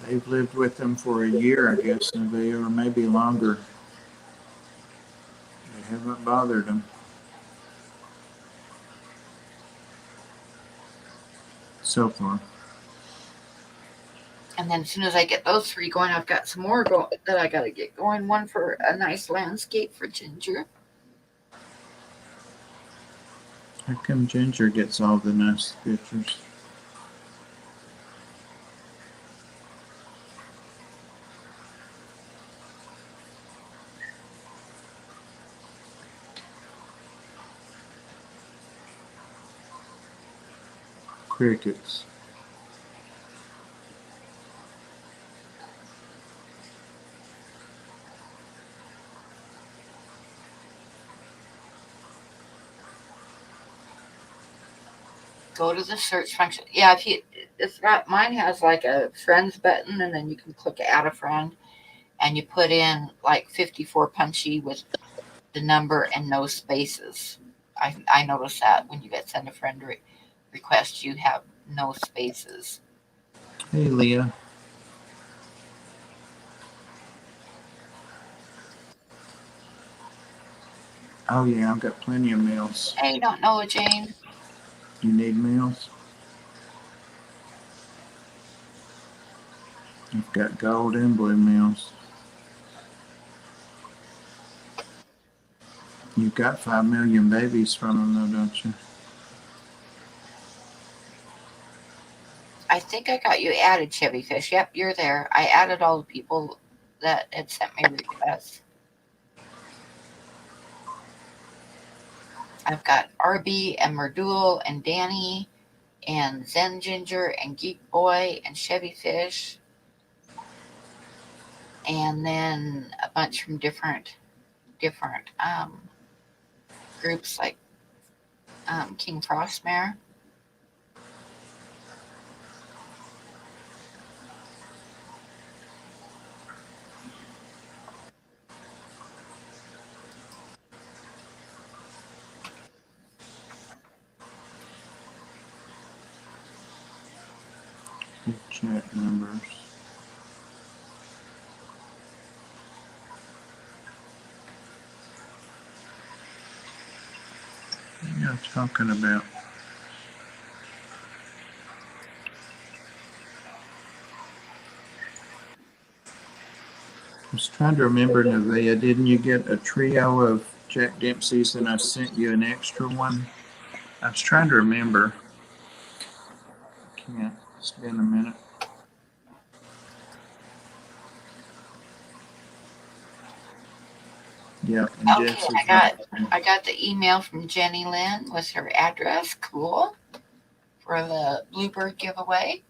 They've lived with them for a year, I guess, Nevaeh, or maybe longer. They haven't bothered them. So far. And then as soon as I get those three going, I've got some more that I got to get going. One for a nice landscape for Ginger. How come Ginger gets all the nice pictures? Crickets. Go to the search function. Yeah, it's got mine has like a friends button, and then you can click add a friend, and you put in like 54 Punchie with the number and no spaces. I noticed that when you get send a friend request, you have no spaces. Hey, Leah. Oh, yeah, I've got plenty of meals. Hey, don't know it, Jane. You need meals? I've got gold and blue meals. You've got 5 million babies from them, though, don't you? I think I got you added, Chevy Fish. Yep, you're there. I added all the people that had sent me requests. I've got RB and Merdul and Danny and Zen Ginger and Geek Boy and Chevy Fish, and then a bunch from different groups like King Frostmare. Chat numbers. What are you talking about? I was trying to remember, Nevaeh, didn't you get a trio of Jack Dempsey's and I sent you an extra one? I was trying to remember. Can't. It's been a minute. Yeah. And Okay, I got the email from Jenny Lynn with her address. Cool. For the Bluebird giveaway.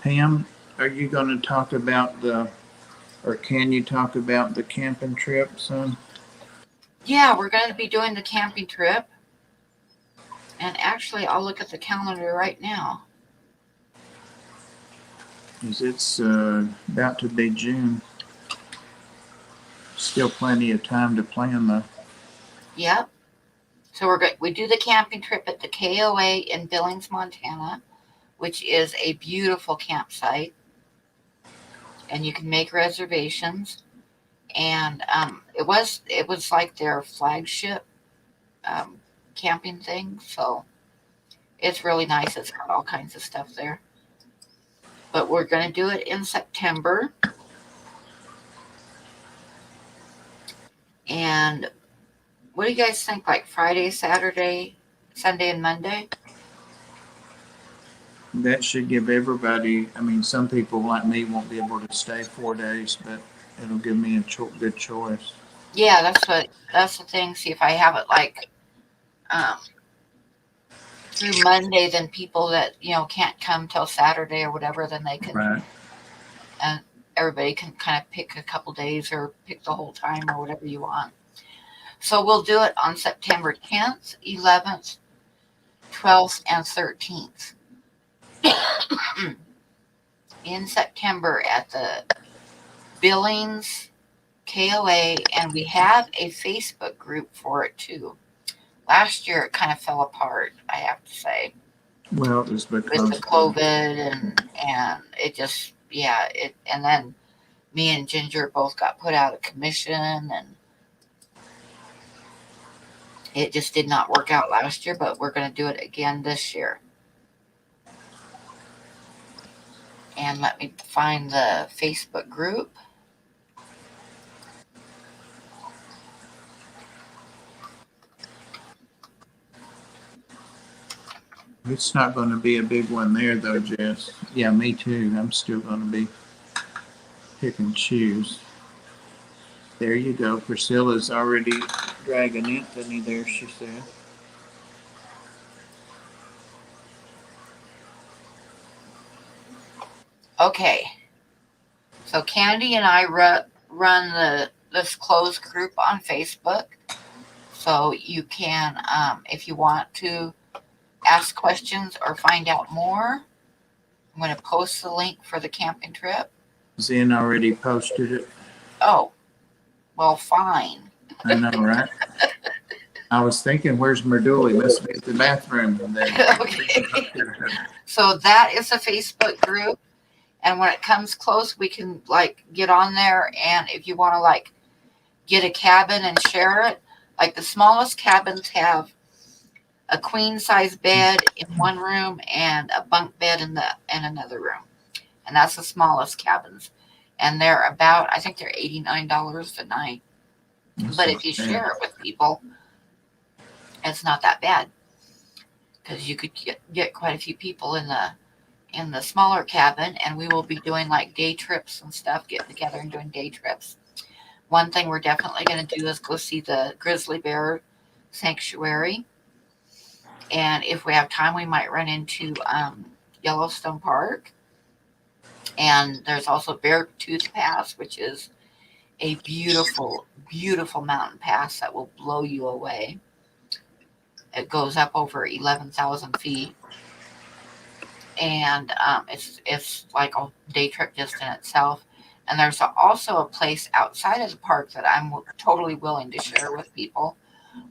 Pam, are you going to talk about or can you talk about the camping trip, son? Yeah, we're going to be doing the camping trip. And actually, I'll look at the calendar right now. Because it's about to be June. Still plenty of time to plan, though. Yep. So we do the camping trip at the KOA in Billings, Montana, which is a beautiful campsite, and you can make reservations. And it was like their flagship camping thing, so it's really nice. It's got all kinds of stuff there. But we're going to do it in September. And what do you guys think? Like Friday, Saturday, Sunday, and Monday? That should give everybody, I mean, some people like me won't be able to stay 4 days, but it'll give me a good choice. Yeah, that's the thing. See, if I have it like through Monday, then people that can't come till Saturday or whatever, then they can, Right. and everybody can kind of pick a couple days or pick the whole time or whatever you want. So we'll do it on September 10th, 11th, 12th, and 13th. In September at the Billings KOA, and we have a Facebook group for it too. Last year it kind of fell apart, I have to say. Well, it was because with the COVID and it just and then me and Ginger both got put out of commission, and it just did not work out last year, but we're going to do it again this year. And let me find the Facebook group. It's not going to be a big one there, though, Jess. Yeah, me too. I'm still going to be pick and choose. There you go. Priscilla's already dragging Anthony there, she said. Okay. So Candy and I run this closed group on Facebook. So you can, if you want to ask questions or find out more, I'm going to post the link for the camping trip. Zen already posted it. Oh, well, fine. I know, right? I was thinking, where's Merduli? Must be at the bathroom. Okay. So that is a Facebook group. And when it comes close, we can get on there. And if you want to get a cabin and share it, the smallest cabins have a queen size bed in one room and a bunk bed in another room. And that's the smallest cabins. And they're about, I think they're $89 a night. But if you share it with people, it's not that bad, because you could get quite a few people in the smaller cabin, and we will be doing day trips and stuff, getting together and doing day trips. One thing we're definitely going to do is go see the grizzly bear Sanctuary. And if we have time, we might run into Yellowstone Park. And there's also Beartooth Pass, which is a beautiful, beautiful mountain pass that will blow you away. It goes up over 11,000 feet. And it's like a day trip just in itself. And there's also a place outside of the park that I'm totally willing to share with people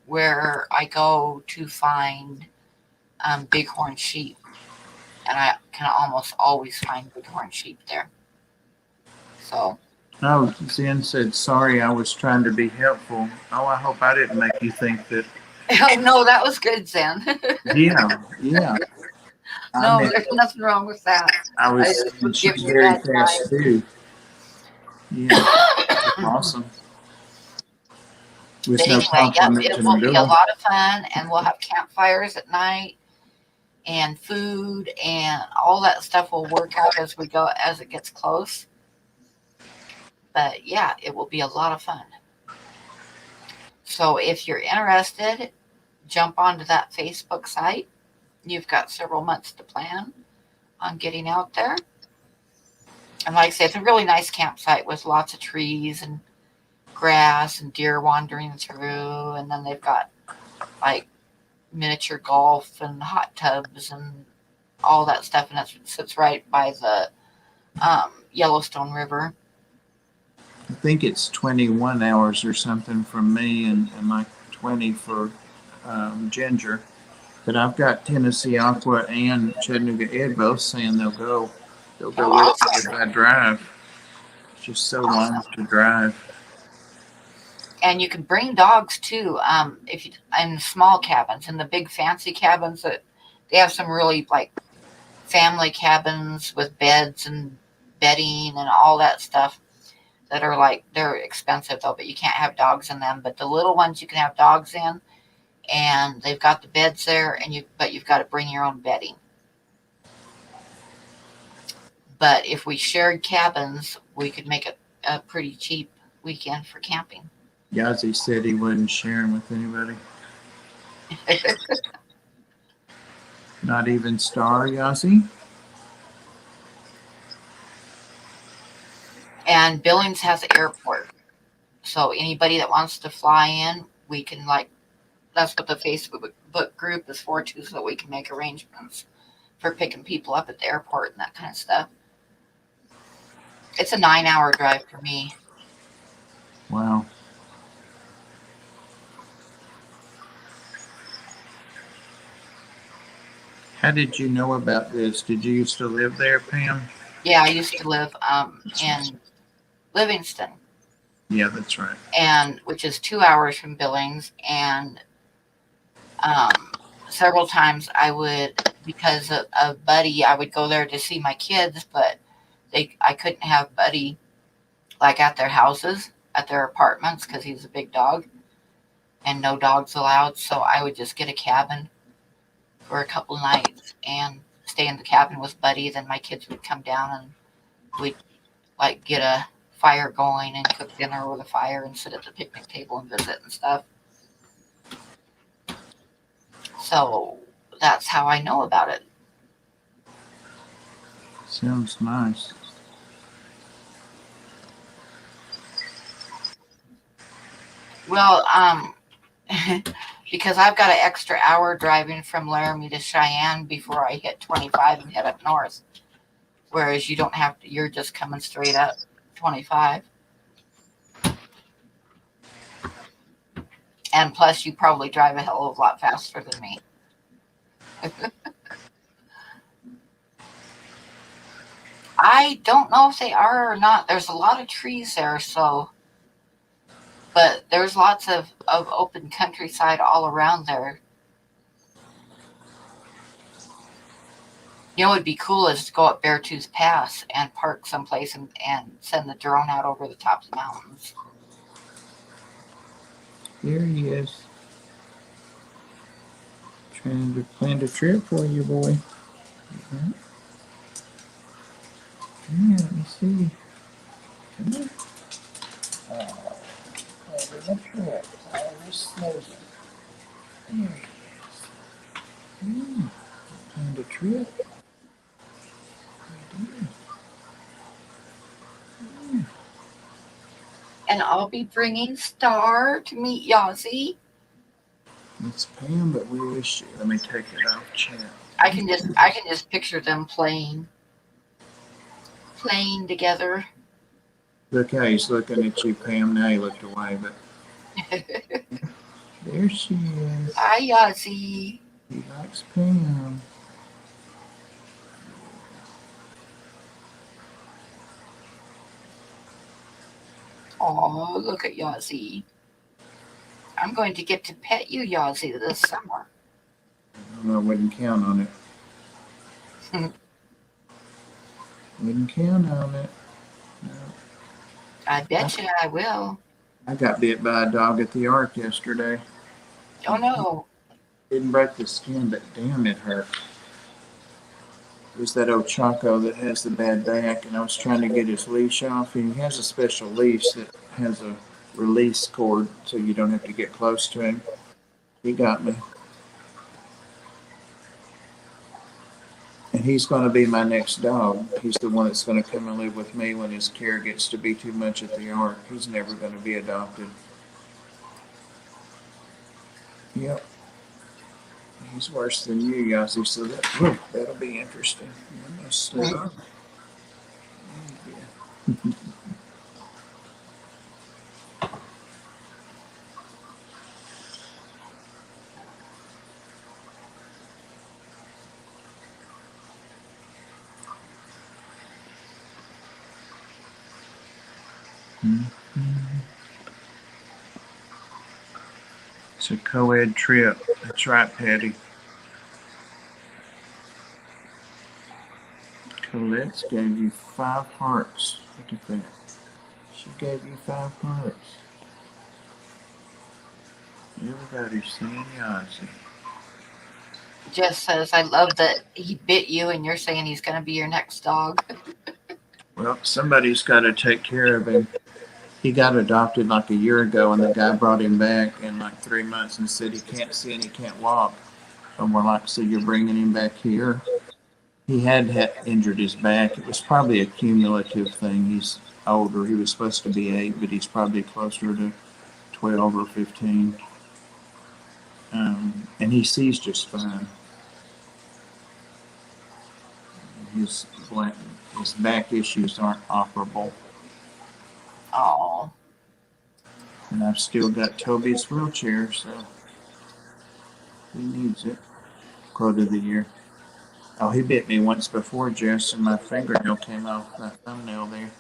where I go to find bighorn sheep. And I can almost always find bighorn sheep there. So. Oh, Zen said, sorry, I was trying to be helpful. Oh, I hope I didn't make you think that. Oh, no, that was good, Zen. Yeah. No, there's nothing wrong with that. I was giving you very that fast too. Yeah, awesome. With But no anyway, yep, compliment it in the will be a middle. lot of fun, and we'll have campfires at night, and food, and all that stuff will work out as we go, as it gets close. But yeah, it will be a lot of fun. So if you're interested, jump onto that Facebook site. You've got several months to plan on getting out there. And like I say, it's a really nice campsite with lots of trees and grass and deer wandering through. And then they've got like miniature golf and hot tubs and all that stuff. And it sits right by the Yellowstone River. I think it's 21 hours or something from me and like 20 for Ginger. But I've got Tennessee Aqua and Chattanooga Ed both saying they'll go. They'll go with me if I drive. It's just so long to drive. And you can bring dogs too. If you in small cabins, in the big fancy cabins, that they have some really like family cabins with beds and bedding and all that stuff that are like, they're expensive though, but you can't have dogs in them. But the little ones you can have dogs in, and they've got the beds there, and you've got to bring your own bedding. But if we shared cabins, we could make it a pretty cheap weekend for camping. Yazzie said he wasn't sharing with anybody. Not even Star, Yazzie? And Billings has an airport. So anybody that wants to fly in, we can that's what the Facebook group is for too, so that we can make arrangements for picking people up at the airport and that kind of stuff. It's a 9-hour drive for me. Wow. How did you know about this? Did you used to live there, Pam? Yeah, I used to live in Livingston. Yeah, that's right. And which is 2 hours from Billings. And several times I would, because of Buddy, I would go there to see my kids, but I couldn't have Buddy like at their houses, at their apartments, because he's a big dog and no dogs allowed. So I would just get a cabin for a couple nights and stay in the cabin with Buddy. Then my kids would come down and we'd like get a fire going and cook dinner with a fire and sit at the picnic table and visit and stuff. So that's how I know about it. Sounds nice. Well, because I've got an extra hour driving from Laramie to Cheyenne before I hit 25 and head up north. Whereas you don't have to, you're just coming straight up 25. And plus, you probably drive a hell of a lot faster than me. I don't know if they are or not. There's a lot of trees there, so. But there's lots of open countryside all around there. You know what would be cool is to go up Beartooth Pass and park someplace and send the drone out over the top of the mountains. Here he is. Trying to plan a trip for you, boy. Yeah, let me see. Come on. Planning a trip. I was snoozing. There he is. Panda Trip. And I'll be bringing Star to meet Yazzie. It's Pam, but where is she? Let me take it off chat. I can just picture them playing together. Look how he's looking at you, Pam. Now he looked away, but there she is. Hi, Yazzie. He likes Pam. Oh, look at Yazzie. I'm going to get to pet you, Yazzie, this summer. I wouldn't count on it. Wouldn't count on it. No. I bet you I will. I got bit by a dog at the Ark yesterday. Oh, no. Didn't break the skin, but damn, it hurt. It was that old Chaco that has the bad back, and I was trying to get his leash off. And he has a special leash that has a release cord so you don't have to get close to him. He got me. And he's going to be my next dog. He's the one that's going to come and live with me when his care gets to be too much at the Ark. He's never going to be adopted. Yep. He's worse than you, Yazzie, so that'll be interesting. It's a co-ed trip. That's right, Patty. Colette gave you 5 hearts. Look at that. She gave you 5 hearts. Everybody's saying Yazzie. Jess says, I love that he bit you and you're saying he's going to be your next dog. Well, somebody's got to take care of him. He got adopted like a year ago, and the guy brought him back in like 3 months and said he can't see and he can't walk. And we're like, so you're bringing him back here? He had injured his back. It was probably a cumulative thing. He's older. He was supposed to be 8, but he's probably closer to 12 or 15. And he sees just fine. His back issues aren't operable. Oh. And I've still got Toby's wheelchair, so he needs it. Quote of the year. Oh, he bit me once before, Jess, and my fingernail came off my thumbnail there.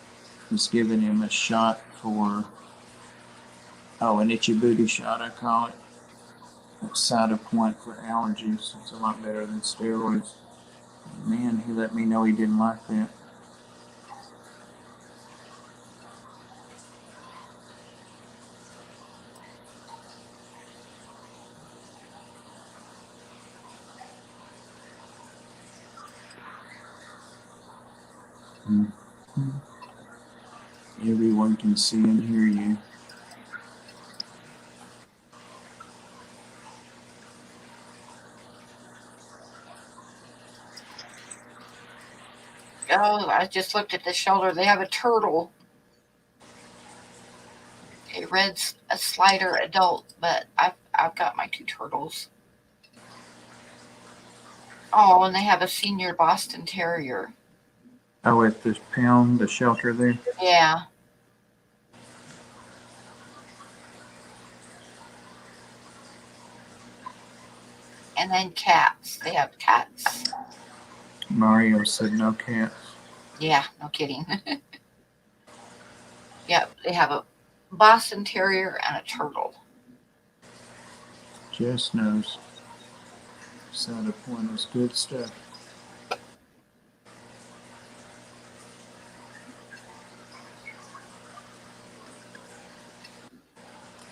He's giving him a shot for, an itchy booty shot, I call it. Cytopoint for allergies. It's a lot better than steroids. Man, he let me know he didn't like that. Mm-hmm. Everyone can see and hear you. Oh, I just looked at the shoulder. They have a turtle. A red slider adult, but I've got my 2 turtles. Oh, and they have a senior Boston Terrier. Oh, at the pound, the shelter there? Yeah. And then cats. They have cats. Mario said no cats. Yeah, no kidding. Yeah, they have a Boston Terrier and a turtle. Jess knows. Cytopoint is good stuff.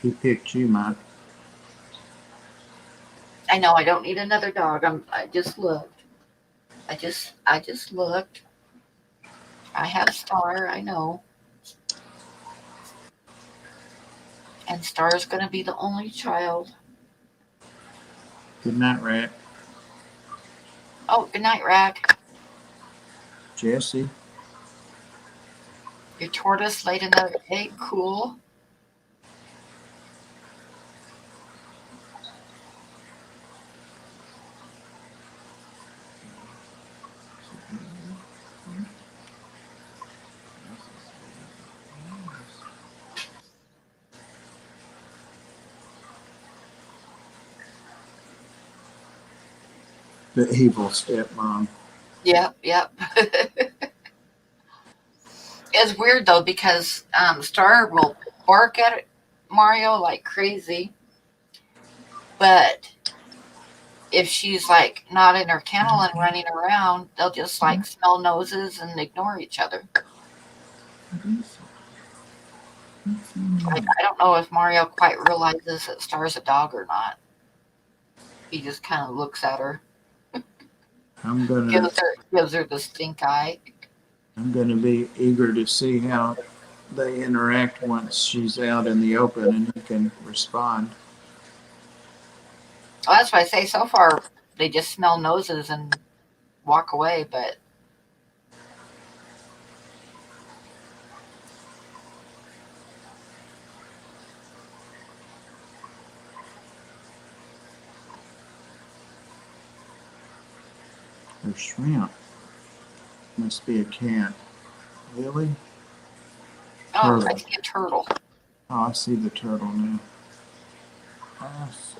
He picked you, Mike. I know I don't need another dog. I just looked. I just looked. I have Star, I know. And Star's gonna be the only child. Good night, Rat. Oh, good night, Rag. Jesse. Your tortoise laid another egg. Cool. The evil stepmom. Yep, yep. It's weird though because Star will bark at Mario like crazy, but if she's like not in her kennel and running around, they'll just like smell noses and ignore each other. Like I don't know if Mario quite realizes that Star's a dog or not. He just kind of looks at her, I'm gonna gives her the stink eye. be eager to see how they interact once she's out in the open and he can respond. Well, that's why I say so far they just smell noses and walk away, but Or shrimp. Must be a cat. Lily? oh, I Turtle. see a turtle. Oh, I see the turtle now. I see.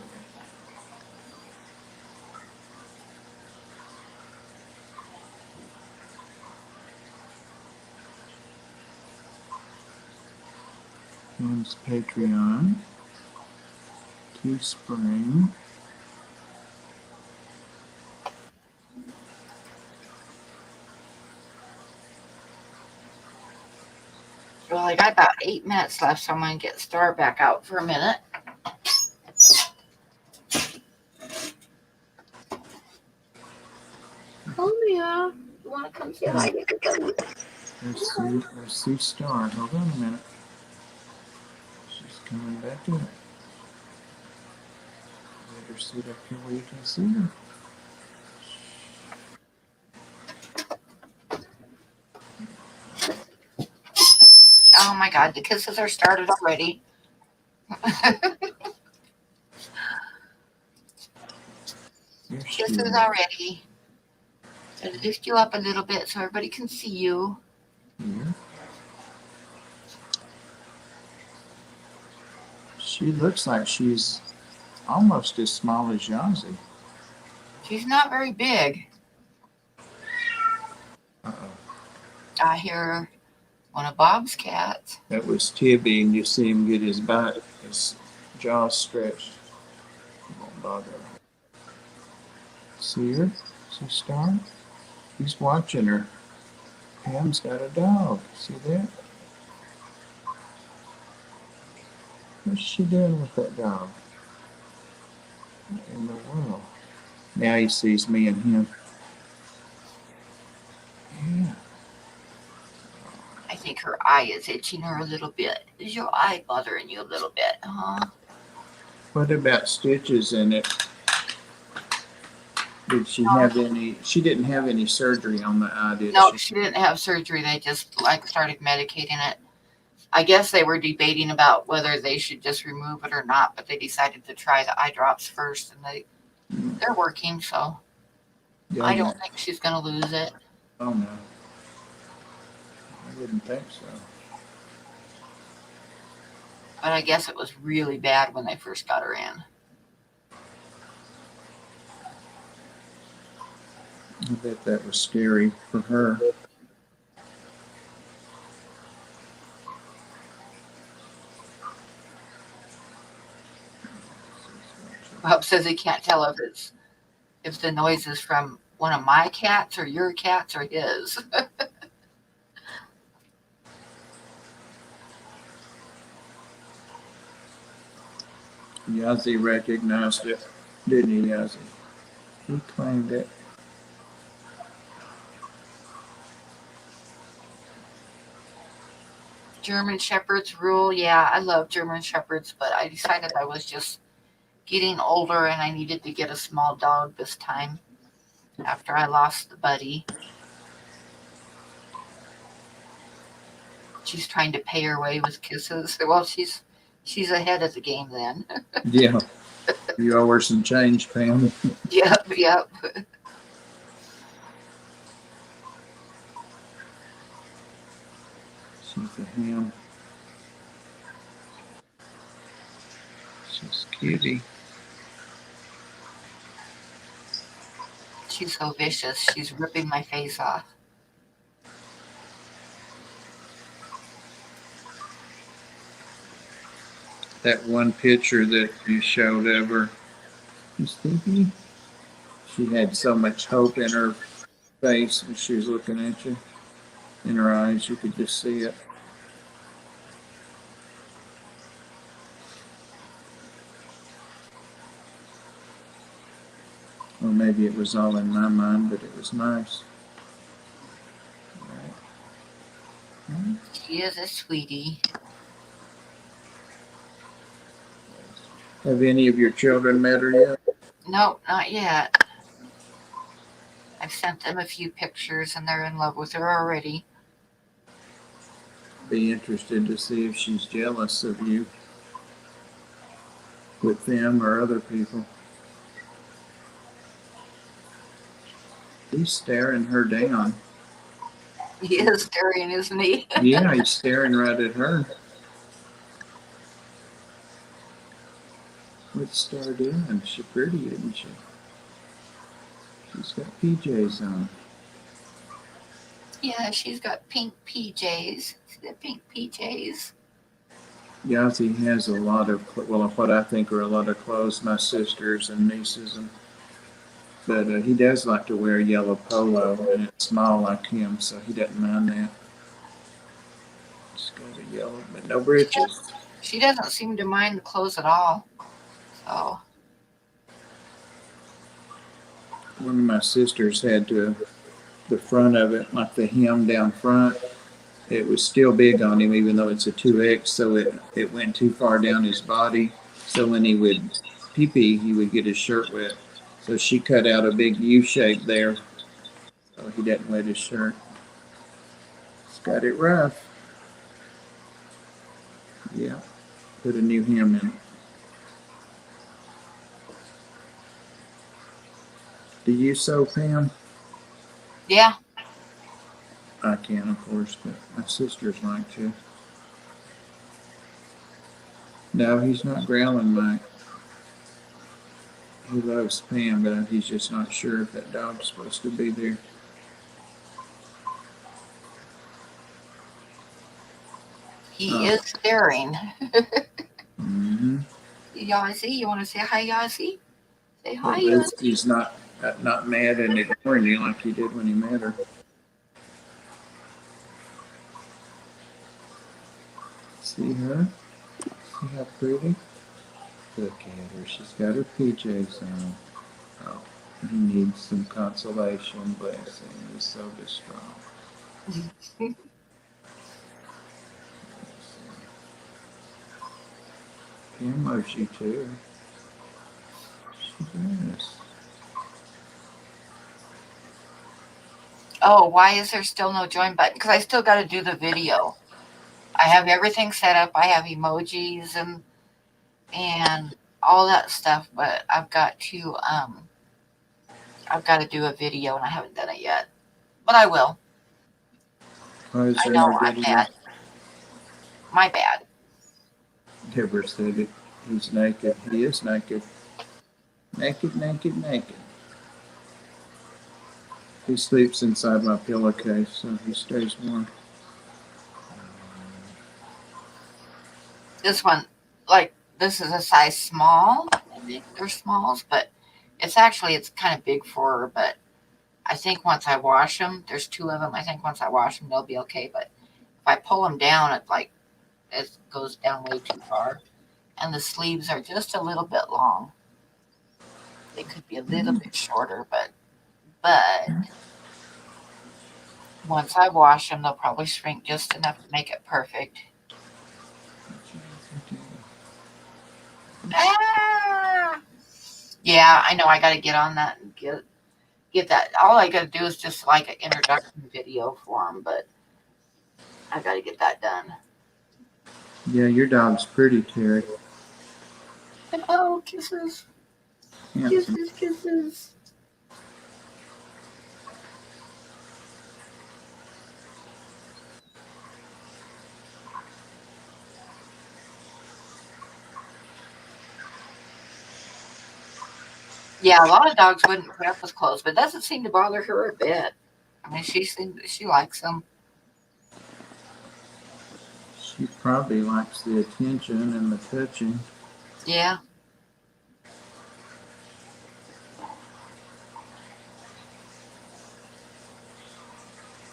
Here's Patreon. Teespring. Well, I got about 8 minutes left, so I'm going to get Star back out for a minute. Oh, yeah. You want to come say hi to everybody? Let's see Star. Hold on a minute. She's coming back in. Let her sit up here where you can see her. Oh, my God. The kisses are started already. Kisses already. Gotta lift you up a little bit so everybody can see you. Here. She looks like she's almost as small as Yazzie. She's not very big. Uh-oh. I hear one of Bob's cats. That was Tibby, and you see him get his jaws stretched. Won't bother her. See her? See Star? He's watching her. Pam's got a dog. See that? What's she doing with that dog? What in the world? Now he sees me and him. Yeah. I think her eye is itching her a little bit. Is your eye bothering you a little bit, huh? What about stitches in it? Did she have any? She didn't have any surgery on the eye, did No, she? she didn't have surgery. They just like started medicating it. I guess they were debating about whether they should just remove it or not, but they decided to try the eye drops first, and they're working. So Yeah, I don't think she's gonna lose it. Oh no, I didn't think so. But I guess it was really bad when they first got her in. I bet that was scary for her. Bob says he can't tell if the noise is from one of my cats or your cats or his. Yazzie recognized it, didn't he, Yazzie? He claimed it. German German Shepherds rule. Yeah, I love German Shepherds, but I decided I was just getting older and I needed to get a small dog this time after I lost the buddy. She's trying to pay her way with kisses. Well, she's ahead of the game then. Yeah. You owe her some change, Pam. Yep. She's a ham. She's cutie. She's so vicious. She's ripping my face off. That one picture that you showed of her, Stevie, she had so much hope in her face when she was looking at you. In her eyes, you could just see it. Or maybe it was all in my mind, but it was nice. Right. She is a sweetie. Have any of your children met her yet? No, not yet. I've sent them a few pictures and they're in love with her already. Be interested to see if she's jealous of you with them or other people. He's staring her down. He is staring, isn't he? Yeah, he's staring right at her. What's Star doing? She's pretty, isn't she? She's got PJs on. Yeah, she's got pink PJs. The pink PJs. Yazzie has a lot of, well, what I think are a lot of clothes, my sisters and nieces, but he does like to wear yellow polo, and it's small like him, so he doesn't mind that. She's got a yellow, but no breeches. She doesn't seem to mind the clothes at all. So. One of my sisters had the front of it, like the hem down front. It was still big on him, even though it's a 2X, so it went too far down his body. So when he would pee-pee, he would get his shirt wet. So she cut out a big U shape there, so he doesn't wet his shirt. He's got it rough. Yeah, put a new hem in it. Do you sew, Pam? Yeah. I can, of course, but my sisters like to. No, he's not growling, Mike. He loves Pam, but he's just not sure if that dog's supposed to be there. He is staring. Mm-hmm. Yazzie, you want to say hi, Yazzie? Say hi, At Yazzie. least he's not mad and ignoring you like he did when he met her. See her? See how pretty? Look at her. She's got her PJs on. Oh, he needs some consolation. Bless him. He's so distraught. Pam loves you too. She does. Oh, why is there still no join button? Because I still got to do the video. I have everything set up. I have emojis and all that stuff, but I've got to do a video and I haven't done it yet. But I will. I know I'm bad. My bad. Deborah said it. He's naked. He is naked. Naked, naked, naked. He sleeps inside my pillowcase, so he stays warm. This one, like, this is a size small. I think they're smalls, but it's kind of big for her. But I think once I wash them, there's 2 of them. I think once I wash them, they'll be okay. But if I pull them down, it goes down way too far. And the sleeves are just a little bit long. They could be a little bit shorter, but once I wash them, they'll probably shrink just enough to make it perfect. Ah! Yeah, I know. I got to get on that and get that. All I got to do is just like an introduction video for him, but I got to get that done. Yeah, your dog's pretty, Terry. And oh, kisses, Handsome. kisses, kisses. Yeah, a lot of dogs wouldn't put up with clothes, but it doesn't seem to bother her a bit. I mean, she likes them. She probably likes the attention and the touching. Yeah.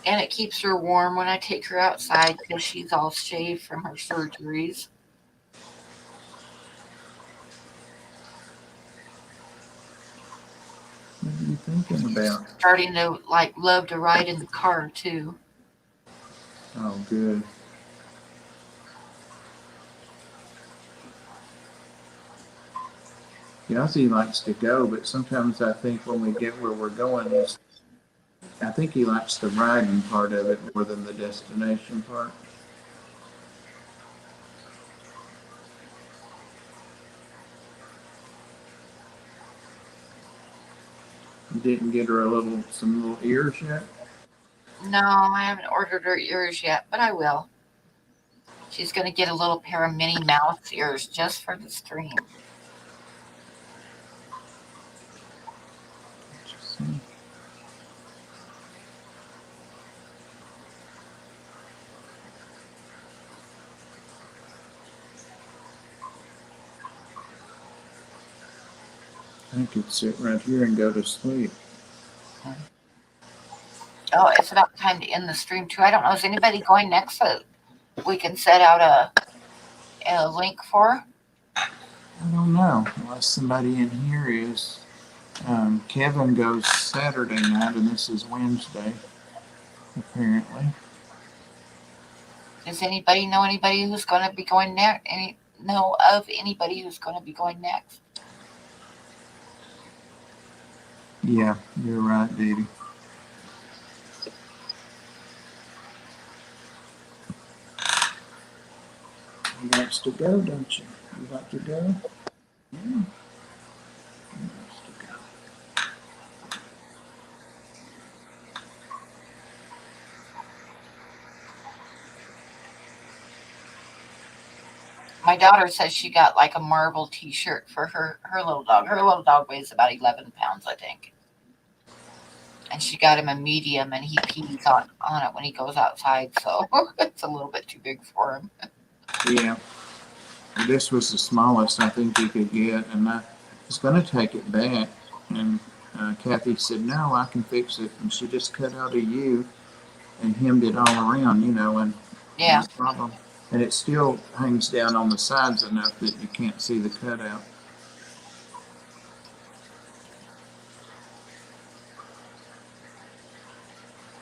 And it keeps her warm when I take her outside because she's all shaved from her surgeries. What are you thinking about? Starting to like love to ride in the car too. Oh, good. Yossi likes to go, but sometimes I think when we get where we're going, I think he likes the riding part of it more than the destination part. You didn't get her some little ears yet? No, I haven't ordered her ears yet, but I will. She's going to get a little pair of Minnie Mouse ears just for the stream. Interesting. I could sit right here and go to sleep. Oh, it's about time to end the stream too. I don't know. Is anybody going next that we can set out a link for? I don't know, unless somebody in here is. Kevin goes Saturday night, and this is Wednesday, apparently. Does anybody know anybody who's going to be going next? Know of anybody who's going to be going next? Yeah, you're right, Dee Dee. He likes to go, don't you? You like to go? Yeah. He likes to go. My daughter says she got like a Marvel T-shirt for her little dog. Her little dog weighs about 11 pounds, I think. And she got him a medium, and he pees on it when he goes outside, so it's a little bit too big for him. Yeah. This was the smallest I think he could get, and I was going to take it back. And Kathy said, no, I can fix it. And she just cut out a U and hemmed it all around, and Yeah. no problem. And it still hangs down on the sides enough that you can't see the cutout.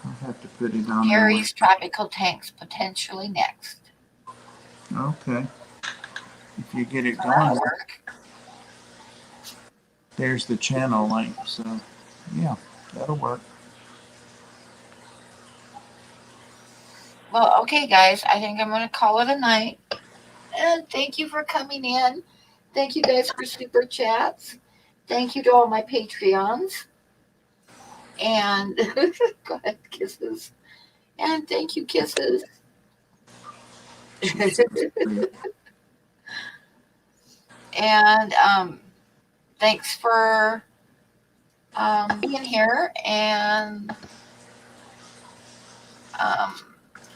I'll have to put it on Harry's Tropical Tanks potentially next. Okay. If you get it That'll going, work. there's the channel link. So, yeah, that'll work. Well, okay, guys, I think I'm going to call it a night. And thank you for coming in. Thank you guys for super chats. Thank you to all my Patreons. And go ahead, kisses. And thank you, kisses. And thanks for being here. And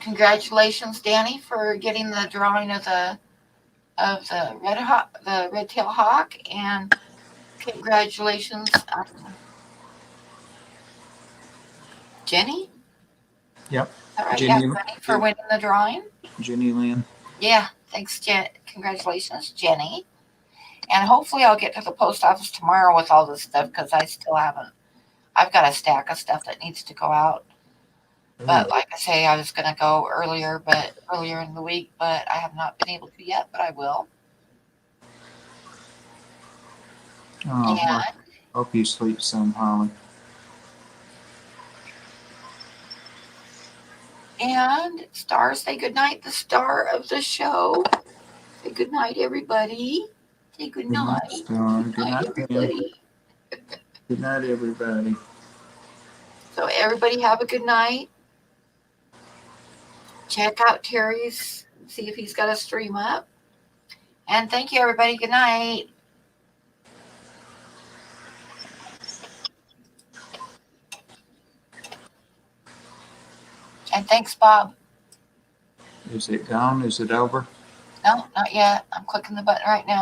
congratulations, Danny, for getting the drawing of the red tail hawk. And congratulations, Jenny. Yep. All right, Jenny, yeah, Jenny, for winning the drawing. Jenny Lynn. Yeah, thanks, congratulations, Jenny. And hopefully I'll get to the post office tomorrow with all this stuff because I still haven't. I've got a stack of stuff that needs to go out. But like I say, I was going to go earlier in the week, but I have not been able to yet, but I will. Oh, well, hope you sleep some, Holly. And Star, say goodnight, the star of the show. Say goodnight, everybody. Say goodnight. Star. Good night, everybody. Good night, everybody. So everybody have a good night. Check out Terry's, see if he's got a stream up. And thank you, everybody. Good night. And thanks, Bob. Is it gone? Is it over? No, not yet. I'm clicking the button right now.